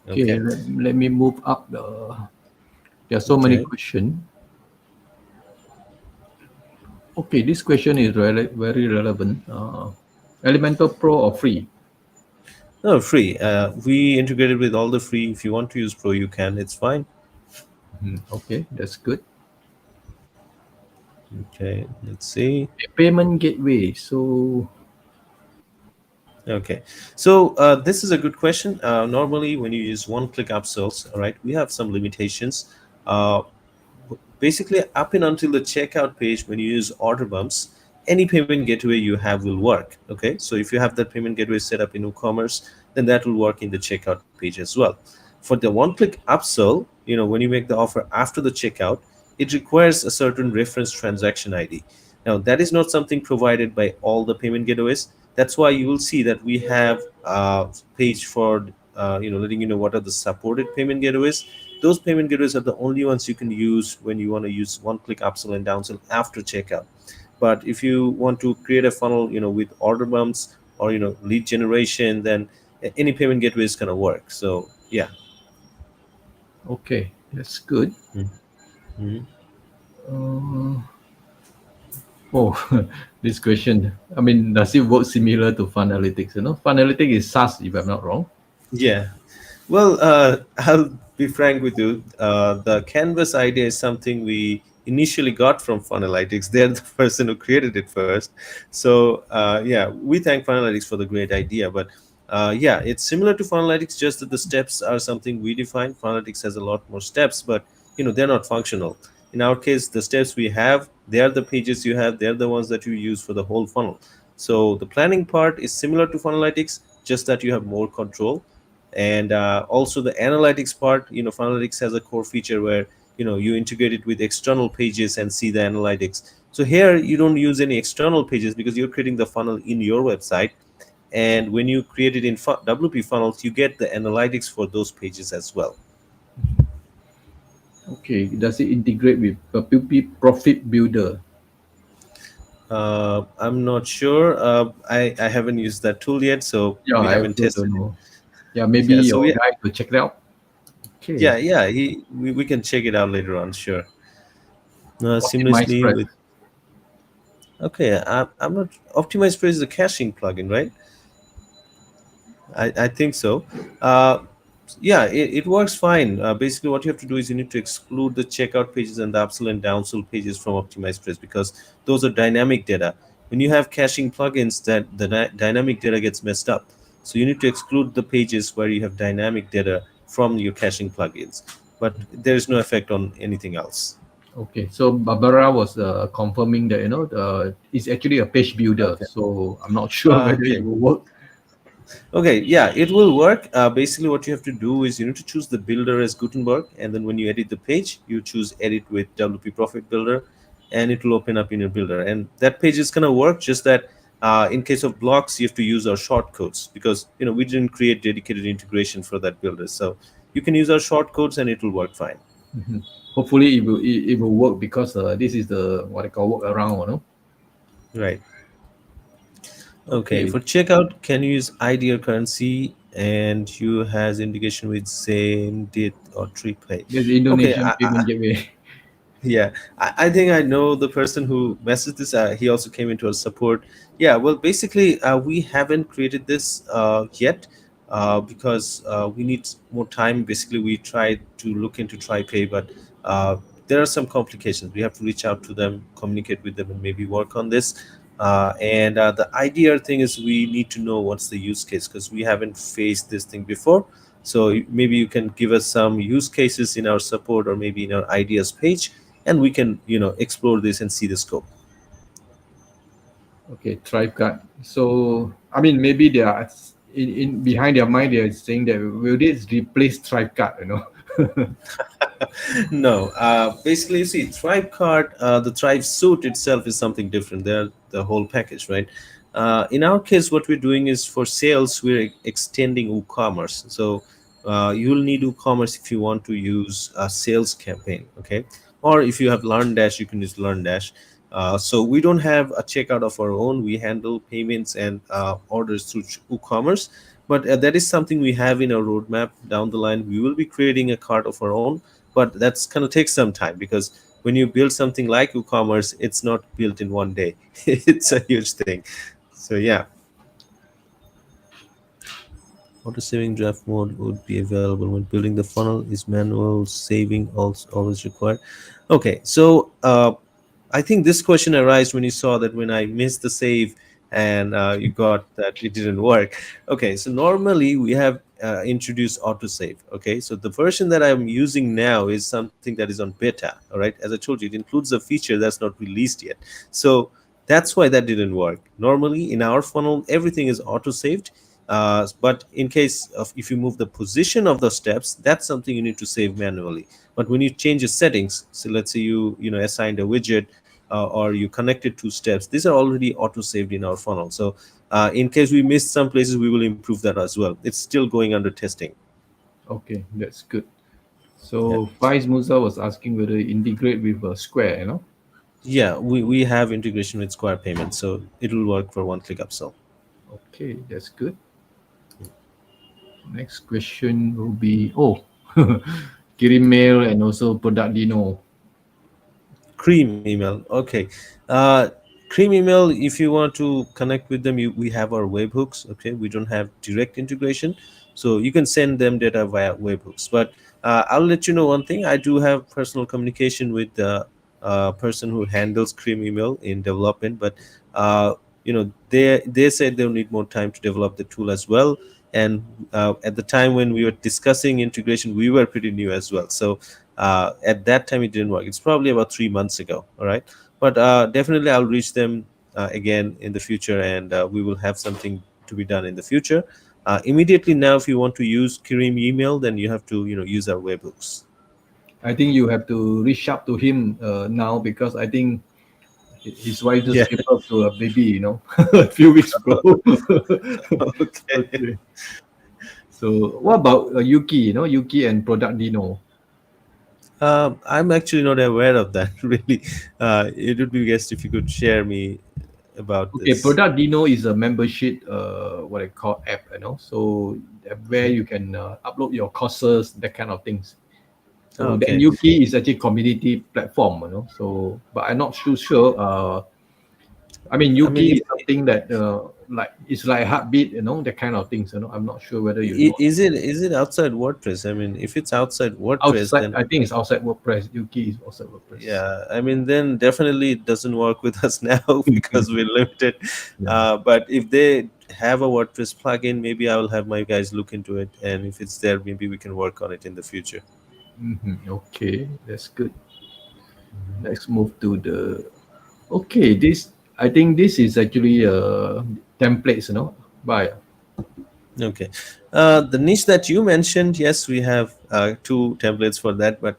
Okay. Okay, let me move up. There are so many Okay. questions. Okay, this question is very relevant. Elementor Pro or free? No, free. We integrated with all the free. If you want to use pro, you can. It's fine. Okay, that's good. Okay, let's see. Payment gateway. So Okay, so this is a good question. Normally, when you use one-click upsells, all right, we have some limitations. Uh, Basically, up and until the checkout page, when you use order bumps, any payment gateway you have will work. Okay, so if you have that payment gateway set up in WooCommerce, then that will work in the checkout page as well. For the one-click upsell, when you make the offer after the checkout, it requires a certain reference transaction ID. Now, that is not something provided by all the payment gateways. That's why you will see that we have a page for letting you know what are the supported payment gateways. Those payment gateways are the only ones you can use when you want to use one-click upsell and downsell after checkout. But if you want to create a funnel, with order bumps or lead generation, then any payment gateway is gonna work. So yeah. okay, that's good. Mhm. Uh, oh, this question. I mean, does it work similar to Fun Analytics? Fun Analytics is SaaS, if I'm not wrong. Yeah. Well, I'll be frank with you. The Canvas idea is something we initially got from Funnelytics. They're the person who created it first. So, yeah, we thank Funnelytics for the great idea. But Yeah, it's similar to Funnelytics, just that the steps are something we define. Funnelytics has a lot more steps, but they're not functional. In our case, the steps we have, they are the pages you have, they're the ones that you use for the whole funnel. So the planning part is similar to Funnelytics, just that you have more control. And also the analytics part, Funnelytics has a core feature where you integrate it with external pages and see the analytics. So here you don't use any external pages because you're creating the funnel in your website, and when you create it in WP Funnels, you get the analytics for those pages as well. Okay, does it integrate with a PP Profit Builder? I'm not sure. I haven't used that tool yet, so Yeah, we I haven't also don't tested it. know. Yeah, maybe Yeah, so your guy will check it out. Okay, we can check it out later on. Sure. optimize Seamlessly press. with okay. I'm not optimized for is a caching plugin, right? I think so. Uh, yeah, it works fine. Basically, what you have to do is you need to exclude the checkout pages and the upsell and downsell pages from optimized Press, because those are dynamic data. When you have caching plugins, that the dynamic data gets messed up. So you need to exclude the pages where you have dynamic data from your caching plugins. But there is no effect on anything else. Okay, so Barbara was confirming that it's actually a page builder. Okay. So I'm not sure whether it Okay. will work. Okay, yeah, it will work. Basically, what you have to do is you need to choose the builder as Gutenberg, and then when you edit the page, you choose edit with WP Profit Builder, and it will open up in your builder. And that page is gonna work. Just that in case of blocks, you have to use our shortcodes, because we didn't create dedicated integration for that builder. So you can use our shortcodes, and it will work fine. Mhm. Hopefully it will work because this is the what I call workaround, Right. Okay. Okay, For checkout, can you use ID or currency, and you has integration with same date or trip pay? there's Okay. Indonesian payment gateway. Yeah, I think I know the person who messaged this. He also came into our support. Yeah, well, basically, we haven't created this yet because we need more time. Basically, we tried to look into TriPay, but there are some complications. We have to reach out to them, communicate with them, and maybe work on this. And the idea thing is we need to know what's the use case, because we haven't faced this thing before. So maybe you can give us some use cases in our support or maybe in our ideas page, and we can explore this and see the scope. Okay, Thrive card. So I mean, maybe they are in behind their mind they are saying that will this replace Thrive card? No, basically, you see, Thrive card, the Thrive suit itself is something different. They're the whole package, right? In our case, what we're doing is for sales, we're extending WooCommerce. So you'll need WooCommerce if you want to use a sales campaign, okay? Or if you have LearnDash, you can use LearnDash. So we don't have a checkout of our own. We handle payments and orders through WooCommerce. But that is something we have in our roadmap down the line. We will be creating a cart of our own, but that's going to take some time, because when you build something like WooCommerce, it's not built in one day. It's a huge thing. So yeah, auto saving draft mode would be available when building the funnel. Is manual saving also always required? Okay, so I think this question arose when you saw that when I missed the save, and you got that it didn't work. Okay, so normally we have introduced autosave. Okay, so the version that I'm using now is something that is on beta. All right, as I told you, it includes a feature that's not released yet. So that's why that didn't work. Normally in our funnel, everything is auto-saved. But in case of if you move the position of the steps, that's something you need to save manually. But when you change the settings, so let's say you assigned a widget, or you connected two steps, these are already auto saved in our funnel. So in case we missed some places, we will improve that as well. It's still going under testing. Okay, that's good. Yeah, So Faiz Musa was asking whether it integrate with Square. yeah, we have integration with Square Payments, so it will work for one click upsell. Okay, that's good. Next question will be kirim mail and also product Dino. Cream email, okay. uh Cream email, if you want to connect with them, we have our webhooks. Okay, we don't have direct integration, so you can send them data via webhooks. But I'll let you know one thing. I do have personal communication with the person who handles Cream email in development, but they said they'll need more time to develop the tool as well. and at the time when we were discussing integration, we were pretty new as well. So at that time it didn't work. It's probably about 3 months ago. All right, but definitely I'll reach them again in the future, and we will have something to be done in the future. Immediately now, if you want to use Kirim email, then you have to use our webhooks. I think you have to reach out to him now because I think his wife Yeah. just gave birth to a baby, a few weeks ago. Okay. Okay. So what about Yuki? Yuki and Product Dino. I'm actually not aware of that really. It would be best if you could share me about Okay, this. Product Dino is a membership, what I call app, so where Okay. you can upload your courses, that kind of things. So then Okay. Yuki is actually community platform, So, but I'm not too sure. I mean, I mean, Yuki is something that like it's like heartbeat, that kind of things. I'm not sure whether you know. is it outside WordPress? I mean, if it's outside WordPress, Outside, then I think it's outside WordPress. Yuki is outside WordPress. yeah, I mean, then definitely it doesn't work with us now because we're limited. Yeah. But if they have a WordPress plugin, maybe I will have my guys look into it, and if it's there, maybe we can work on it in the future. Okay, that's good. Let's move to the. Okay, this I think this is actually templates, by Okay. The niche that you mentioned, yes, we have two templates for that, but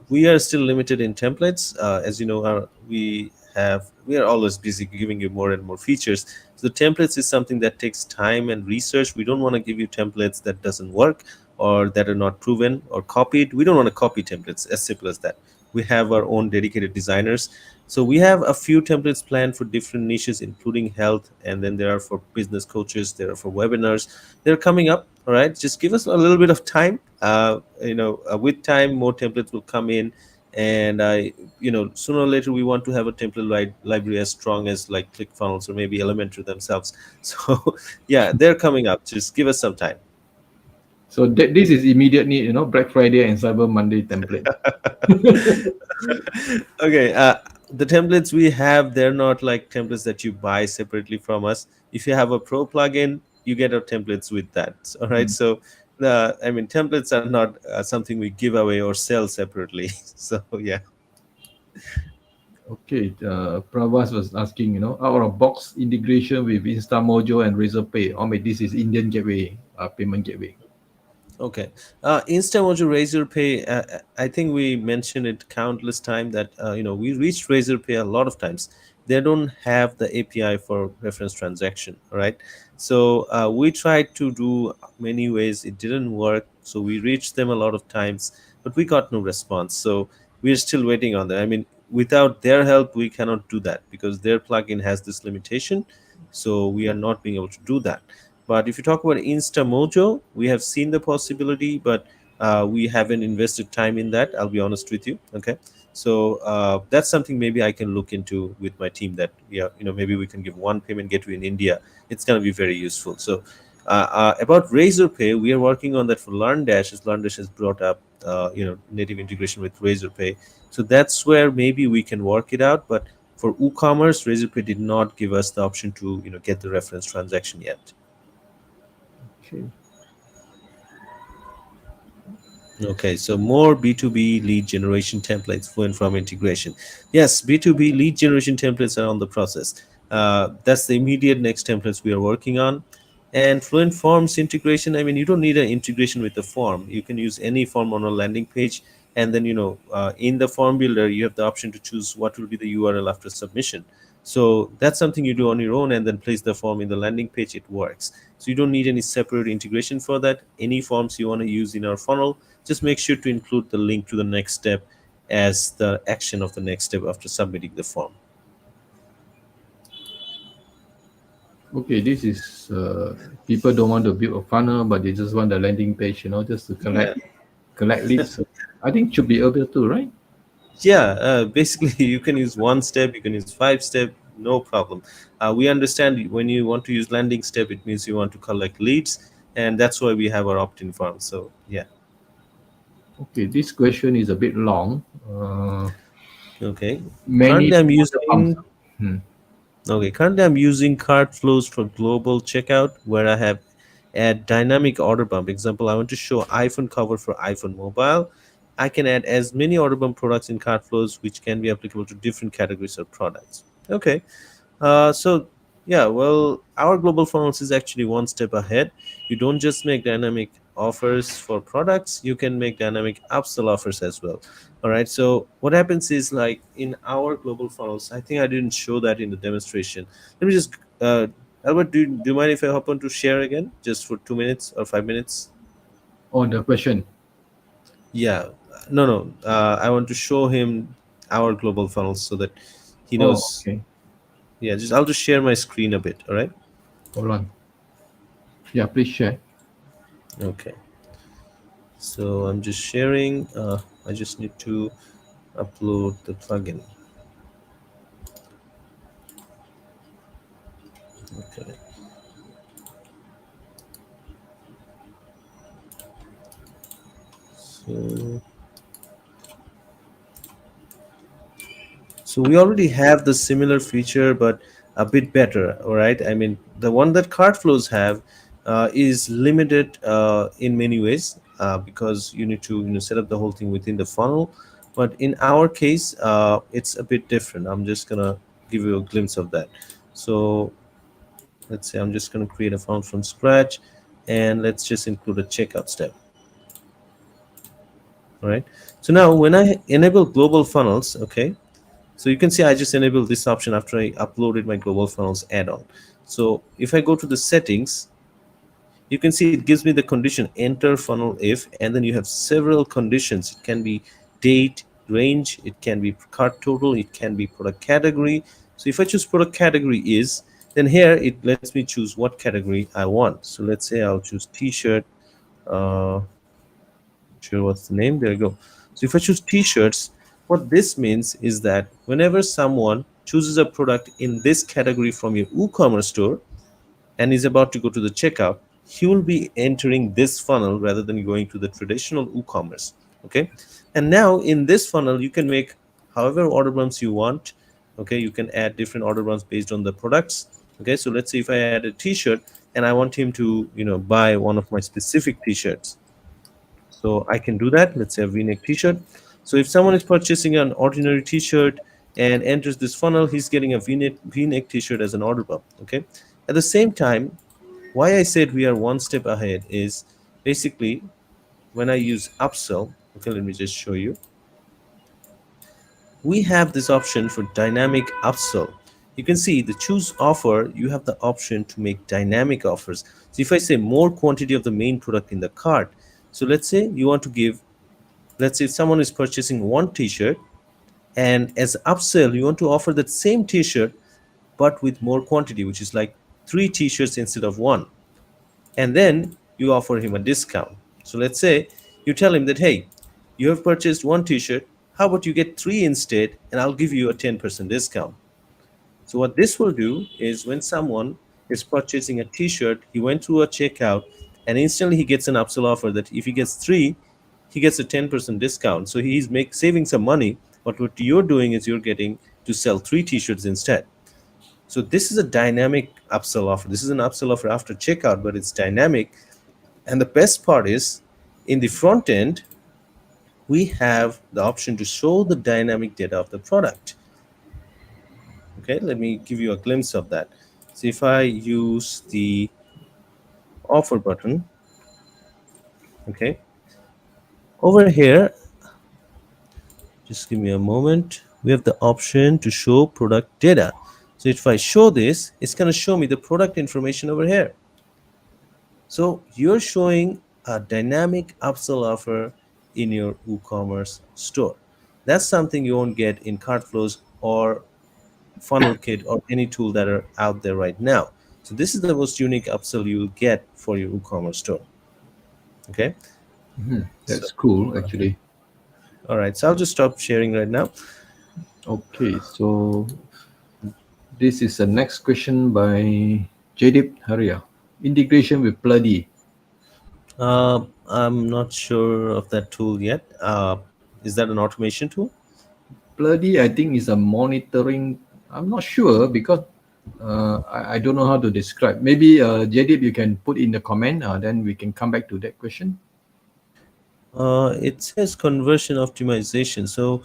we are still limited in templates. As you know, we are always busy giving you more and more features. So templates is something that takes time and research. We don't want to give you templates that doesn't work or that are not proven or copied. We don't want to copy templates, as simple as that. We have our own dedicated designers. So we have a few templates planned for different niches, including health, and then there are for business coaches, there are for webinars. They're coming up. All right, just give us a little bit of time. With time, more templates will come in, and sooner or later we want to have a template library as strong as like ClickFunnels or maybe Elementor themselves. So yeah, they're coming up. Just give us some time. so this is immediate need, Black Friday and Cyber Monday template. Okay, the templates we have, they're not like templates that you buy separately from us. If you have a pro plugin, you get our templates with that. All right, Mm. so I mean, templates are not something we give away or sell separately. So yeah. Okay, Pravas was asking, out of box integration with InstaMojo and Razorpay. Or maybe this is Indian gateway, payment gateway. Okay. InstaMojo Razorpay, I think we mentioned it countless time that we reached Razorpay a lot of times. They don't have the API for reference transaction, all right? So we tried to do many ways. It didn't work. So we reached them a lot of times, but we got no response. So we're still waiting on that. I mean, without their help, we cannot do that because their plugin has this limitation. So we are not being able to do that. But if you talk about InstaMojo, we have seen the possibility, but we haven't invested time in that. I'll be honest with you. Okay, so that's something maybe I can look into with my team. That yeah, maybe we can give one payment gateway in India. It's going to be very useful. So about Razorpay, we are working on that for LearnDash. As LearnDash has brought up, native integration with Razorpay. So that's where maybe we can work it out. But for WooCommerce, Razorpay did not give us the option to get the reference transaction yet. Okay. Okay, so more B2B lead generation templates flowing from integration. Yes, B2B lead generation templates are on the process. That's the immediate next templates we are working on. And Fluent Forms integration, I mean, you don't need an integration with the form. You can use any form on a landing page. And then, in the form builder, you have the option to choose what will be the URL after submission. So that's something you do on your own and then place the form in the landing page. It works. So you don't need any separate integration for that. Any forms you want to use in our funnel, just make sure to include the link to the next step as the action of the next step after submitting the form. Okay, this is people don't want to build a funnel, but they just want the landing page, just to Yeah. collect leads. So I think should be able to, right? Yeah, basically you can use one step, you can use 5 step, no problem. We understand when you want to use landing step, it means you want to collect leads, and that's why we have our opt-in form. So yeah. Okay, this question is a bit long. Okay. Many Currently I'm order pumps. using Hmm. Okay, currently I'm using cart flows for global checkout where I have add dynamic order bump. Example, I want to show iPhone cover for iPhone mobile. I can add as many order bump products in cart flows which can be applicable to different categories of products. Okay. So yeah, well, our global funnels is actually one step ahead. You don't just make dynamic offers for products, you can make dynamic upsell offers as well. All right. So what happens is, like in our global funnels, I think I didn't show that in the demonstration. Let me just Albert, do you mind if I hop on to share again just for 2 minutes or 5 minutes? On the question. Yeah. No. I want to show him our global funnels so that he Oh, knows. okay. Yeah, just I'll just share my screen a bit. All right. Hold on. Yeah, please share. Okay. So I'm just sharing. I just need to upload the plugin. Okay. So we already have the similar feature, but a bit better. All right. I mean, the one that cart flows have is limited in many ways because you need to set up the whole thing within the funnel. But in our case, it's a bit different. I'm just gonna give you a glimpse of that. So let's say I'm just gonna create a funnel from scratch, and let's just include a checkout step. All right. So now when I enable global funnels, okay, so you can see I just enabled this option after I uploaded my global funnels add-on. So if I go to the settings, you can see it gives me the condition enter funnel if, and then you have several conditions. It can be date, range, it can be cart total, it can be product category. So if I choose product category is, then here it lets me choose what category I want. So let's say I'll choose t-shirt. uh, sure what's the name, there you go. So if I choose t-shirts, what this means is that whenever someone chooses a product in this category from your WooCommerce store and is about to go to the checkout, he will be entering this funnel rather than going to the traditional WooCommerce. Okay. And now in this funnel you can make however order bumps you want. Okay, you can add different order bumps based on the products. Okay, so let's say if I add a t-shirt and I want him to buy one of my specific t-shirts, so I can do that. Let's say a v-neck t-shirt. So if someone is purchasing an ordinary t-shirt and enters this funnel, he's getting a v-neck t-shirt as an order bump. Okay. At the same time, why I said we are one step ahead is basically when I use upsell. Okay, let me just show you. We have this option for dynamic upsell. You can see the choose offer, you have the option to make dynamic offers. So if I say more quantity of the main product in the cart, so let's say you want to give, let's say if someone is purchasing one t-shirt, and as upsell you want to offer that same t-shirt but with more quantity, which is like three t-shirts instead of one, and then you offer him a discount. So let's say you tell him that, hey, you have purchased one t-shirt, how about you get three instead, and I'll give you a 10% discount. So what this will do is when someone is purchasing a t-shirt, he went through a checkout and instantly he gets an upsell offer that if he gets three, he gets a 10% discount. So he's saving some money, but what you're doing is you're getting to sell three t-shirts instead. So this is a dynamic upsell offer. This is an upsell offer after checkout, but it's dynamic. And the best part is in the front end, we have the option to show the dynamic data of the product. Okay, let me give you a glimpse of that. So if I use the offer button, okay, over here, just give me a moment. We have the option to show product data. So if I show this, it's going to show me the product information over here. So you're showing a dynamic upsell offer in your WooCommerce store. That's something you won't get in cart flows or funnel kit or any tool that are out there right now. So this is the most unique upsell you will get for your WooCommerce store. Okay. So That's cool, actually. all right. So I'll just stop sharing right now. Okay, so this is the next question by Jadip Haria. Integration with Bloody. I'm not sure of that tool yet. Is that an automation tool? Bloody, I think, is a monitoring. I'm not sure because I don't know how to describe. Maybe Jadip, you can put in the comment, then we can come back to that question. It says conversion optimization. So,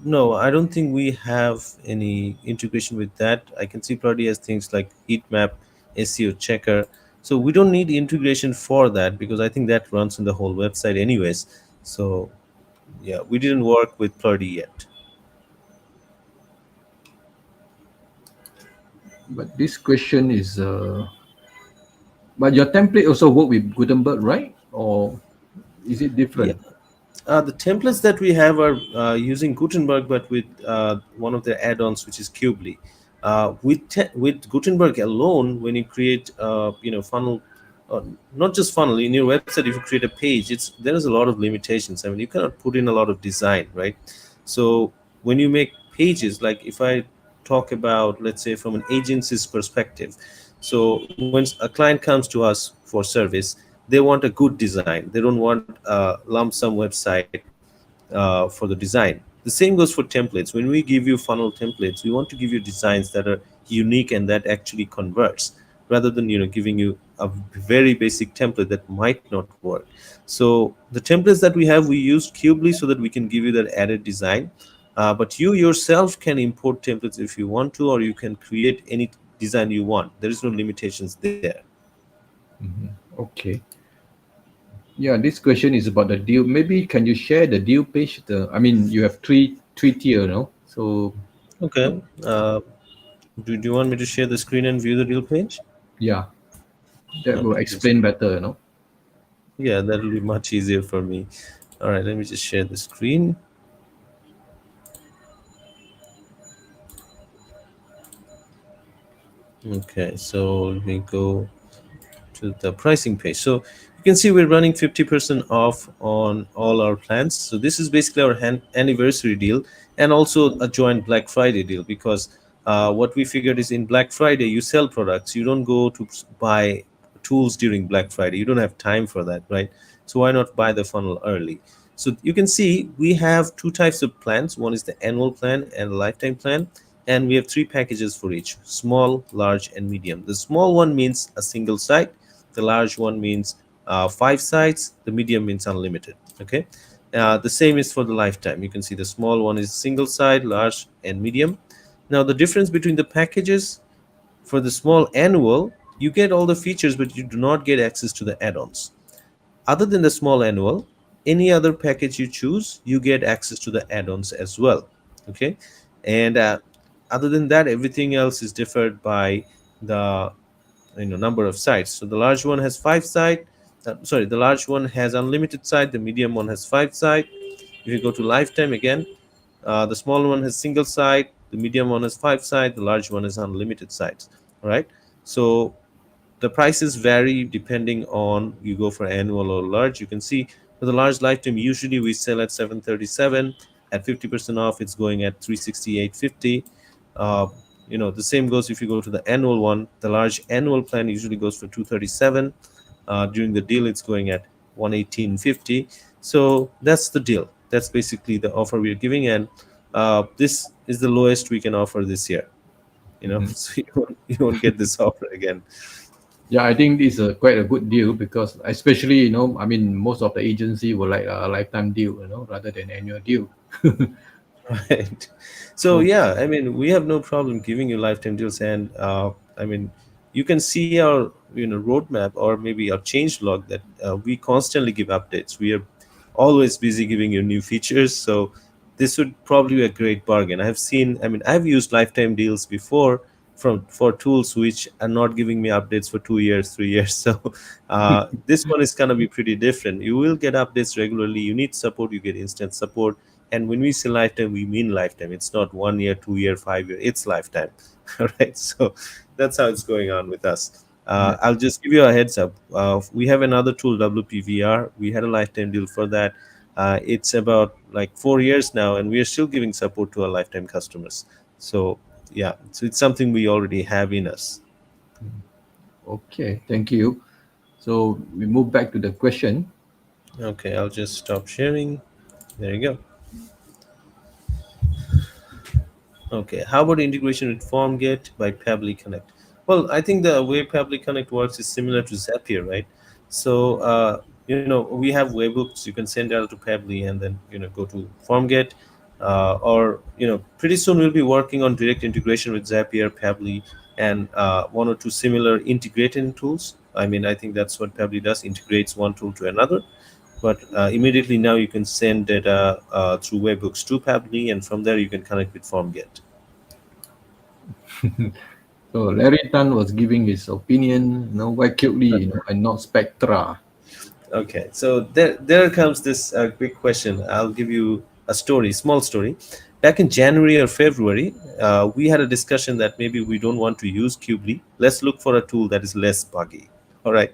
no, I don't think we have any integration with that. I can see Prodi has things like heat map, SEO checker. So we don't need integration for that because I think that runs on the whole website anyways. So yeah, we didn't work with Prodi yet. But this question is, but your template also work with Gutenberg, right? Or is it Yeah, different? the templates that we have are using Gutenberg, but with one of the add-ons, which is Kubely. With Gutenberg alone, when you create, funnel, uh, not just funnel in your website, if you create a page, there is a lot of limitations. I mean, you cannot put in a lot of design, right? So when you make pages, like if I talk about, let's say, from an agency's perspective, so when a client comes to us for service, they want a good design. They don't want a lump sum website for the design. The same goes for templates. When we give you funnel templates, we want to give you designs that are unique and that actually converts, rather than giving you a very basic template that might not work. So the templates that we have, we use Kubely so that we can give you that added design. But you yourself can import templates if you want to, or you can create any design you want. There is no limitations there. Mhm. Okay. Yeah, this question is about the deal. Maybe can you share the deal page? I mean, you have three tier, no? So Okay. Do you want me to share the screen and view the deal page? yeah, that will Okay, just explain better, no? yeah, that'll be much easier for me. All right, let me just share the screen. Okay, so let me go to the pricing page. So you can see we're running 50% off on all our plans. So this is basically our anniversary deal and also a joint Black Friday deal, because what we figured is in Black Friday you sell products. You don't go to buy tools during Black Friday. You don't have time for that, right? So why not buy the funnel early? So you can see we have two types of plans. One is the annual plan and a lifetime plan, and we have three packages for each: small, large, and medium. The small one means a single site, the large one means 5 sites, the medium means unlimited. Okay, the same is for the lifetime. You can see the small one is single site, large, and medium. Now the difference between the packages: for the small annual, you get all the features, but you do not get access to the add-ons. Other than the small annual, any other package you choose, you get access to the add-ons as well. Okay, and other than that, everything else is differed by the number of sites. So the large one has 5 site. Sorry, the large one has unlimited site. The medium one has 5 site. If you go to lifetime again, the small one has single site. The medium one has 5 site. The large one has unlimited sites. All right. So the prices vary depending on you go for annual or large. You can see for the large lifetime, usually we sell at 737. At 50% off, it's going at 368.50. uh, the same goes if you go to the annual one. The large annual plan usually goes for 237. During the deal, it's going at 118.50. So that's the deal. That's basically the offer we're giving, and this is the lowest we can offer this year. Mhm. So you won't get this offer again. Yeah, I think this is quite a good deal because especially, I mean, most of the agency will like a lifetime deal, rather than annual deal. Right. So So, yeah, I mean, we have no problem giving you lifetime deals, and I mean, you can see our roadmap or maybe our change log that we constantly give updates. We are always busy giving you new features, so this would probably be a great bargain. I've seen, I mean, I've used lifetime deals before from for tools which are not giving me updates for 2 years, 3 years. So this one is gonna be pretty different. You will get updates regularly. You need support, you get instant support, and when we say lifetime, we mean lifetime. It's not 1 year, 2 year, 5 year. It's lifetime. All right. So that's how it's going on with us. yeah. I'll just give you a heads up. We have another tool, WPVR. We had a lifetime deal for that. It's about like 4 years now, and we are still giving support to our lifetime customers. So yeah, so it's something we already have in us. Okay, thank you. So we move back to the question. Okay, I'll just stop sharing. There you go. Okay, how about integration with FormGate by Pabbly Connect? Well, I think the way Pabbly Connect works is similar to Zapier, right? So, we have webhooks. You can send data to Pabbly and then go to FormGate, or pretty soon we'll be working on direct integration with Zapier, Pabbly, and one or two similar integrating tools. I mean, I think that's what Pabbly does, integrates one tool to another. But immediately now you can send data through webhooks to Pabbly, and from there you can connect with FormGate. So Larry Tan was giving his opinion, why Cutely, and not Spectra. Okay, so there comes this quick question. I'll give you a story, small story. Back in January or February, we had a discussion that maybe we don't want to use Qubely. Let's look for a tool that is less buggy. All right.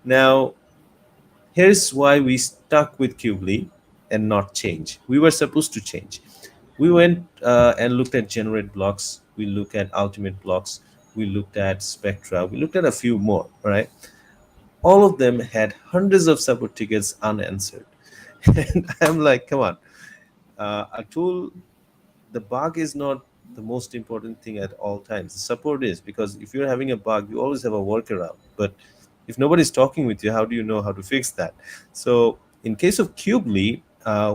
Now, here's why we stuck with Qubely and not change. We were supposed to change. We went and looked at Generate Blocks. We looked at Ultimate Blocks. We looked at Spectra. We looked at a few more. All right, all of them had hundreds of support tickets unanswered. And I'm like, come on, a tool, the bug is not the most important thing at all times. The support is, because if you're having a bug, you always have a workaround. But if nobody's talking with you, how do you know how to fix that? So in case of Cubely,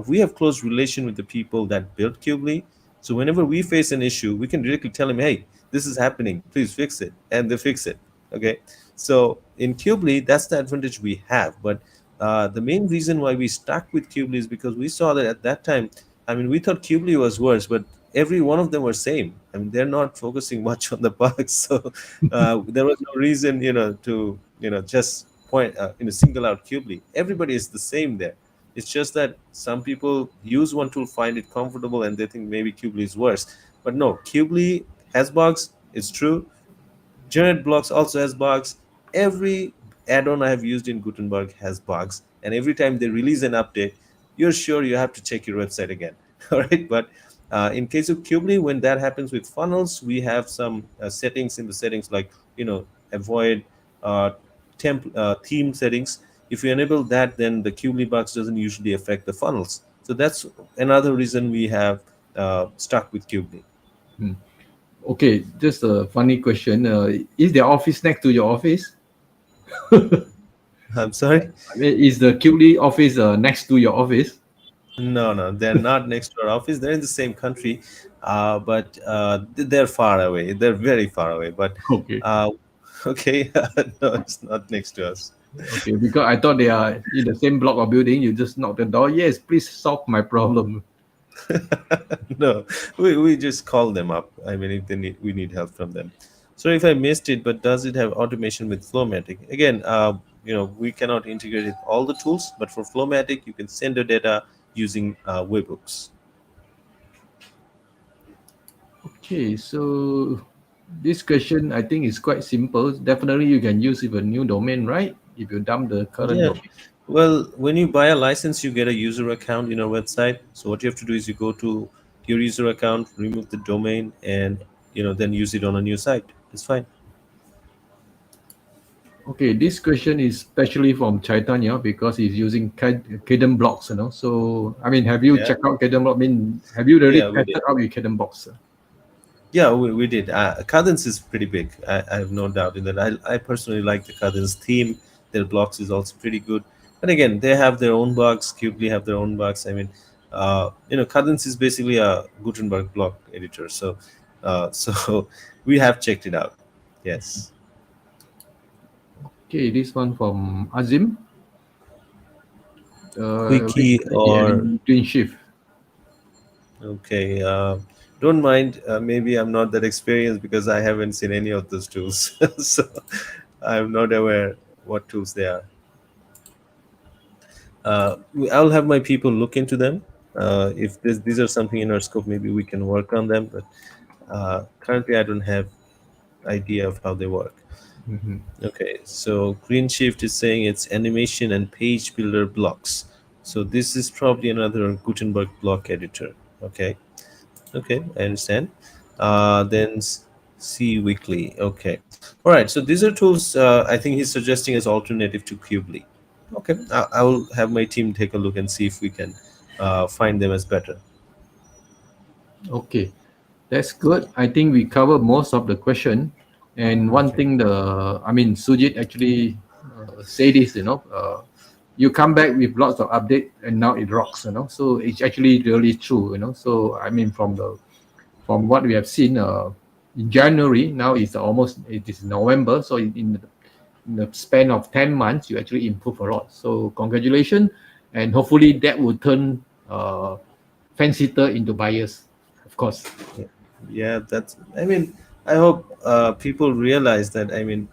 we have close relation with the people that built Cubely. So whenever we face an issue, we can directly tell them, hey, this is happening, please fix it, and they fix it. Okay. So in Cubely, that's the advantage we have. But the main reason why we stuck with Cubely is because we saw that at that time, I mean, we thought Cubely was worse, but every one of them were same. I mean, they're not focusing much on the bugs, so there was no reason, to just point, single out Cubely. Everybody is the same there. It's just that some people use one tool, find it comfortable, and they think maybe Cubely is worse. But no, Cubely has bugs. It's true. Generate Blocks also has bugs. Every add-on I have used in Gutenberg has bugs, and every time they release an update, you're sure you have to check your website again. All right, but in case of Qubely, when that happens with funnels, we have some settings in the settings, like avoid uh, theme settings. If you enable that, then the Qubely bugs doesn't usually affect the funnels. So that's another reason we have stuck with Qubely. Hmm. Okay, just a funny question. Is the office next to your office? I'm sorry. I mean, is the Cutely office next to your office? No, no, they're not next to our office. They're in the same country, but they're far away. They're very far away. But Okay. uh, okay, no, it's not next to us. Okay, because I thought they are in the same block or building. You just knock the door. Yes, please solve my problem. No, we just call them up. I mean, if we need help from them. So if I missed it, but does it have automation with Flowmatic? Again, we cannot integrate it all the tools, but for Flowmatic, you can send the data using webhooks. Okay, so this question I think is quite simple. Definitely you can use if a new domain, right? If you dump the current Yeah. domain. Well, when you buy a license, you get a user account in our website. So what you have to do is you go to your user account, remove the domain, and then use it on a new site. It's fine. Okay, this question is especially from Chaitanya because he's using Cadence blocks, So, I mean, have you Yeah. checked out Cadence block? I mean, have you really Yeah, we did. tested out with Cadence blocks? Yeah, we did. Cadence is pretty big. I have no doubt in that. I personally like the Cadence theme. Their blocks is also pretty good. But again, they have their own bugs. Qubely have their own bugs. I mean, Cadence is basically a Gutenberg block editor. So we have checked it out. Yes. Okay, this one from Azim. Quickie Wiki or and Twin Shift. okay. Don't mind. Maybe I'm not that experienced because I haven't seen any of those tools, so I'm not aware what tools they are. I'll have my people look into them. If these are something in our scope, maybe we can work on them. But currently, I don't have idea of how they work. Mhm. Okay, so Green Shift is saying it's animation and page builder blocks. So this is probably another Gutenberg block editor. Okay, okay, I understand. Then C Weekly. Okay, all right. So these are tools. I think he's suggesting as alternative to Qubely. Okay, I will have my team take a look and see if we can find them as better. Okay. That's good. I think we covered most of the question. And one Okay. thing, Sujit actually say this, you come back with lots of update and now it rocks, So it's actually really true, So I mean, from what we have seen in January, now it is November, so in the span of 10 months, you actually improve a lot. So congratulations, and hopefully that will turn fence sitter into buyers, of course. Yeah, yeah, that's. I mean, I hope people realize that. I mean,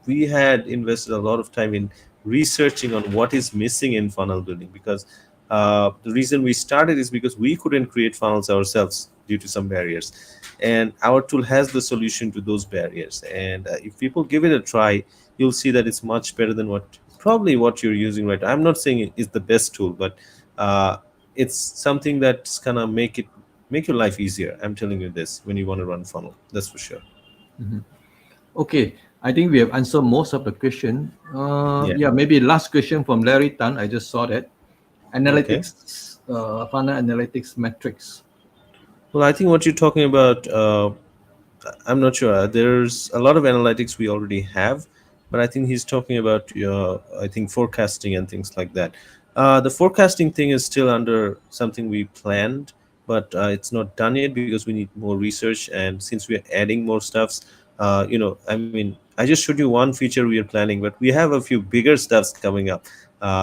we had invested a lot of time in researching on what is missing in funnel building because the reason we started is because we couldn't create funnels ourselves due to some barriers, and our tool has the solution to those barriers. And if people give it a try, you'll see that it's much better than what you're using right now. I'm not saying it is the best tool, but uh, it's something that's gonna make your life easier. I'm telling you this when you want to run funnel. That's for sure. Okay, I think we have answered most of the question. Yeah. Yeah, maybe last question from Larry Tan. I just saw that. Okay. Analytics, funnel analytics metrics. Well, I think what you're talking about, I'm not sure. There's a lot of analytics we already have, but I think he's talking about, I think, forecasting and things like that. The forecasting thing is still under something we planned, but it's not done yet because we need more research. And since we're adding more stuffs, I mean, I just showed you one feature we are planning, but we have a few bigger stuffs coming up.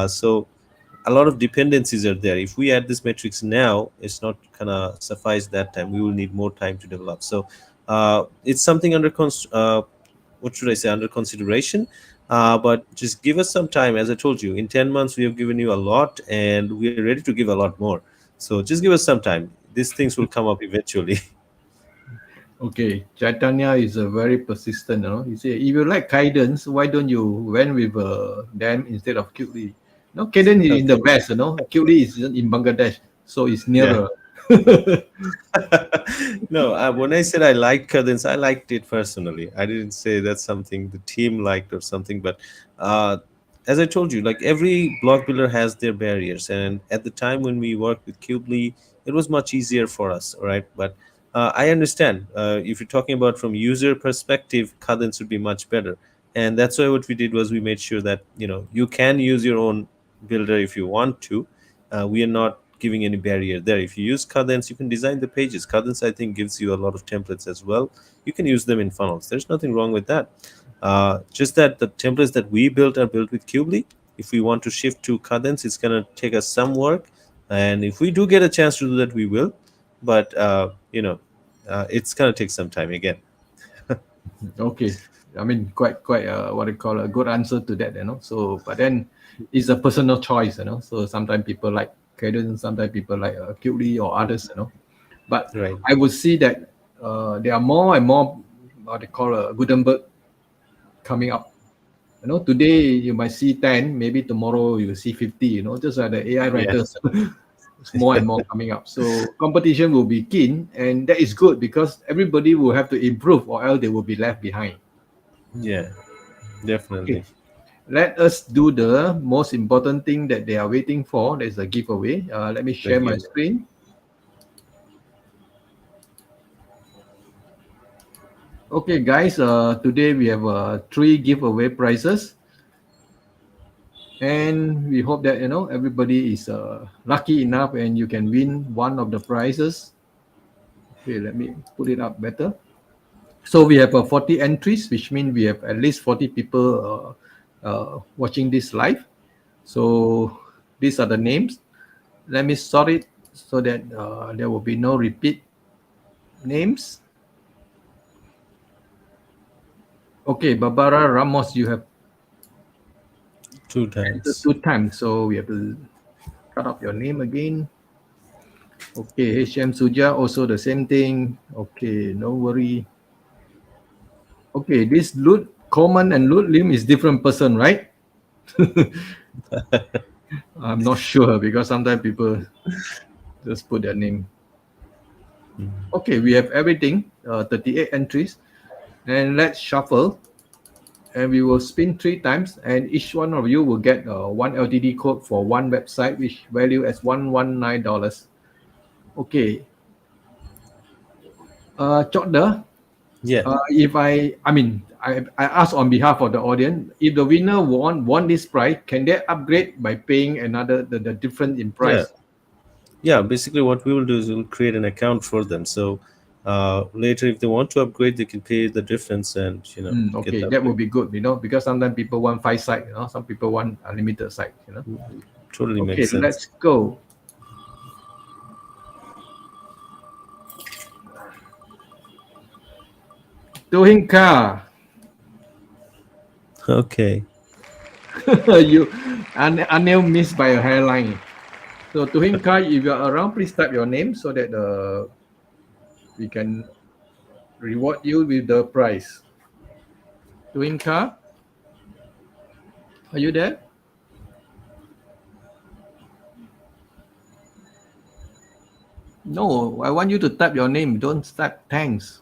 So a lot of dependencies are there. If we add this metrics now, it's not gonna suffice that time. We will need more time to develop. So it's something what should I say, under consideration. But just give us some time. As I told you, in 10 months we have given you a lot, and we are ready to give a lot more. So just give us some time. These things will come up eventually. Okay, Chaitanya is a very persistent. He say, if you like Cadence, why don't you went with them instead of Qtly? No, Cadence is in the Okay. best. Qtly is in Bangladesh, so it's Yeah. nearer. No, when I said I liked Cadence, I liked it personally. I didn't say that's something the team liked or something. But uh, as I told you, like every block builder has their barriers, and at the time when we worked with Cubely, it was much easier for us, right? But I understand if you're talking about from user perspective, Cadence would be much better, and that's why what we did was we made sure that you can use your own builder if you want to. We are not giving any barrier there. If you use Cadence, you can design the pages. Cadence, I think, gives you a lot of templates as well. You can use them in funnels. There's nothing wrong with that. Just that the templates that we built are built with Cubely. If we want to shift to Cadence, it's going to take us some work. And if we do get a chance to do that, we will. But, it's going to take some time again. Okay, I mean, quite what I call a good answer to that. So, but then it's a personal choice. So sometimes people like Cadence, sometimes people like Qtly or others. But Right. I would see that there are more and more what they call a Gutenberg coming up. Today you might see 10, maybe tomorrow you will see 50, just like the AI Yeah. writers. It's more and more coming up. So competition will be keen, and that is good because everybody will have to improve or else they will be left behind. Yeah, Okay. definitely. Let us do the most important thing that they are waiting for. There's a giveaway. Let me The share my give. screen. Okay, guys. Today we have three giveaway prizes, and we hope that everybody is lucky enough and you can win one of the prizes. Okay, let me put it up better. So we have 40 entries, which means we have at least 40 people watching this live. So these are the names. Let me sort it so that there will be no repeat names. Okay, Barbara Ramos, you have Two entered times. 2 times, so we have to cut up your name again. Okay, HM Suja, also the same thing. Okay, no worry. Okay, this Lut Coleman and Lut Lim is different person, right? I'm not sure because sometimes people just put their name. Okay, we have everything, 38 entries. And let's shuffle. And we will spin 3 times. And each one of you will get one LTD code for one website, which value as $119. Okay, Chokder, Yeah, I ask on behalf of the audience, if the winner won this prize, can they upgrade by paying another the difference in yeah, price? yeah. Basically, what we will do is we'll create an account for them. So later, if they want to upgrade, they can pay the difference and get Okay, the that upgrade. would be good, because sometimes people want 5 side, some people want unlimited side. Totally Okay, makes sense. let's go. Tuhinka, Okay. you Anil missed by a hairline. So Tuhinka, if you're around, please type your name so that we can reward you with the prize. Tuhinka, are you there? No, I want you to type your name. Don't type thanks.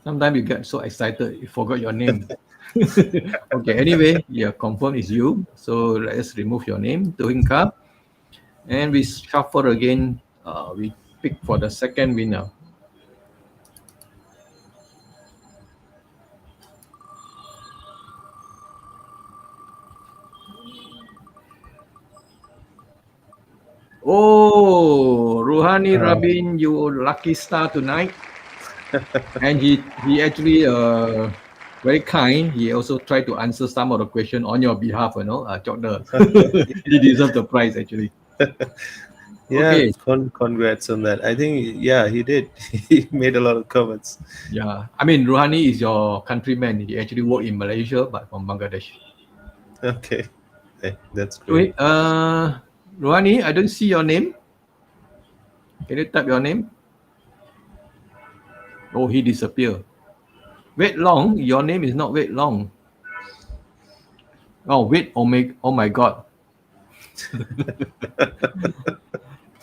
Sometimes you get so excited you forgot your name. Okay, anyway, yeah, confirm is you. So let's remove your name, Tuhinka, and we shuffle again. We pick for the second winner. Oh, Ruhani Uh, Rabin, you lucky star tonight. And he actually very kind. He also tried to answer some of the question on your behalf, Chokder. He deserves the prize actually. yeah, Okay, congrats on that. I think, yeah, he did. He made a lot of comments. yeah. I mean, Ruhani is your countryman. He actually worked in Malaysia, but from Bangladesh. Okay, that's great. Wait, Ruhani, I don't see your name. Can you type your name? Oh, he disappeared. Wait long. Your name is not wait long. Oh, wait. Oh my God.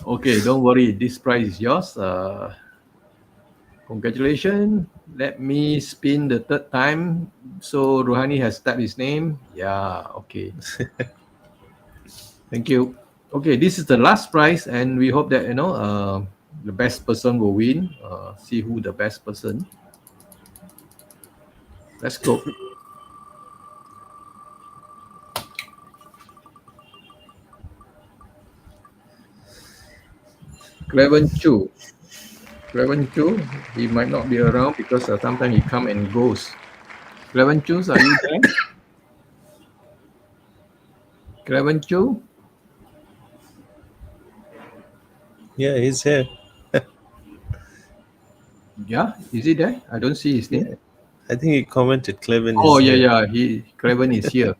Okay, don't worry. This prize is yours. Congratulations. Let me spin the third time. So Ruhani has typed his name. Yeah, okay. Thank you. Okay, this is the last prize, and we hope that the best person will win. See who the best person. Let's go. Cleven Chu. Cleven Chu, he might not be around because sometimes he come and goes. Cleven Chu, are you there? Cleven Chu? Yeah, he's here. Yeah, is he there? I don't see his name. Yeah, I think he commented Clevin Oh is yeah, here. yeah. Cleven is here.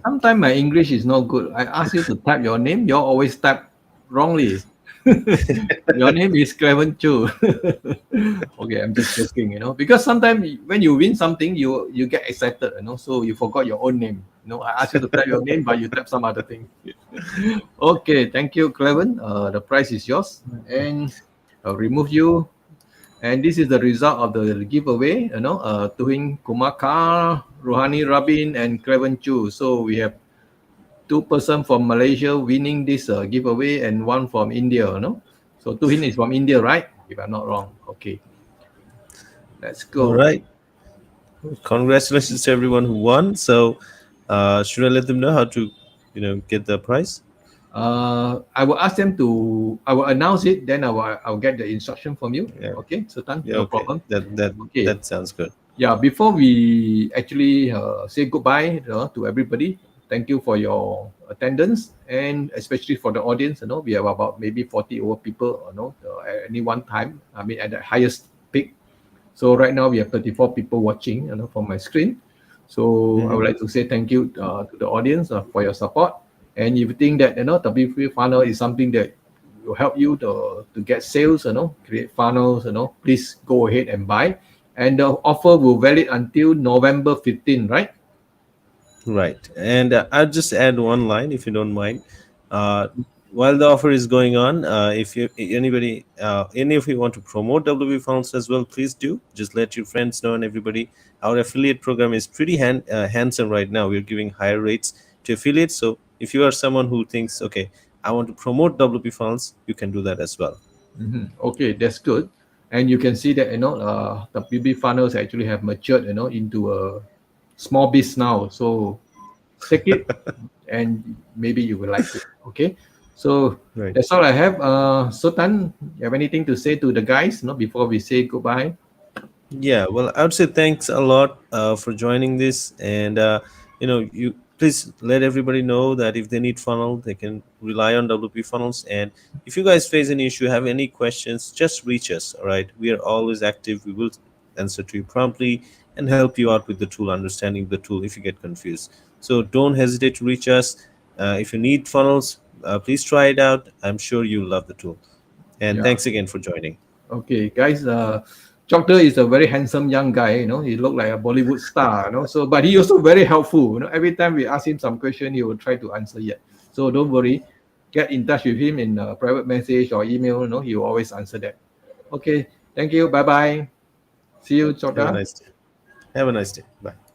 Sometimes my English is not good. I ask you to type your name, you always type wrongly. Your name is Cleven Chu. Okay, I'm just joking. Because sometimes when you win something, you get excited, so you forgot your own name. I ask you to type your name, but you type some other thing. Okay, thank you, Cleven. The prize is yours, and I'll remove you. And this is the result of the giveaway, Tuhin Kumakar, Rohani Rabin, and Cleven Chu. So we have two person from Malaysia winning this giveaway and one from India. So Tuhin is from India, right? If I'm not wrong. Okay, let's All go. right. Congratulations to everyone who won. So, should I let them know how to, get the prize? I will ask them to. I will announce it. Then I'll get the instruction from you. Yeah. Okay, Sultan, Yeah. no Okay. problem. That Okay, that sounds good. yeah, before we actually say goodbye to everybody, thank you for your attendance, and especially for the audience. We have about maybe 40 over people, at any one time. I mean, at the highest peak. So right now we have 34 people watching, from my screen. So I would Mhm. like to say thank you to the audience for your support. And if you think that WP funnel is something that will help you to get sales, create funnels, please go ahead and buy. And the offer will valid until November 15, right? Right. And I'll just add one line if you don't mind. Uh, while the offer is going on, if you anybody, any of you want to promote WP Funnels as well, please do. Just let your friends know and everybody. Our affiliate program is pretty handsome right now. We're giving higher rates to affiliates. So if you are someone who thinks, okay, I want to promote WP Funnels, you can do that as well. Okay, that's good. And you can see that the BB funnels actually have matured into a small biz now. So take it, and maybe you will like it. Okay, so Right. that's all I have. Sultan, you have anything to say to the guys? Before we say goodbye. Yeah, well, I would say thanks a lot for joining this, and you please let everybody know that if they need funnel, they can rely on WP funnels. And if you guys face any issue, have any questions, just reach us. All right, we are always active. We will answer to you promptly and help you out with the tool, understanding the tool if you get confused. So don't hesitate to reach us. If you need funnels, please try it out. I'm sure you'll love the tool. And Yeah. thanks again for joining. Okay, guys. Chokder is a very handsome young guy. He looked like a Bollywood star. So, but he also very helpful. Every time we ask him some question, he will try to answer. Yet, so don't worry. Get in touch with him in a private message or email. He will always answer that. Okay. Thank you. Bye bye. See you, Have a Chokder. nice day. Have a nice day. Bye.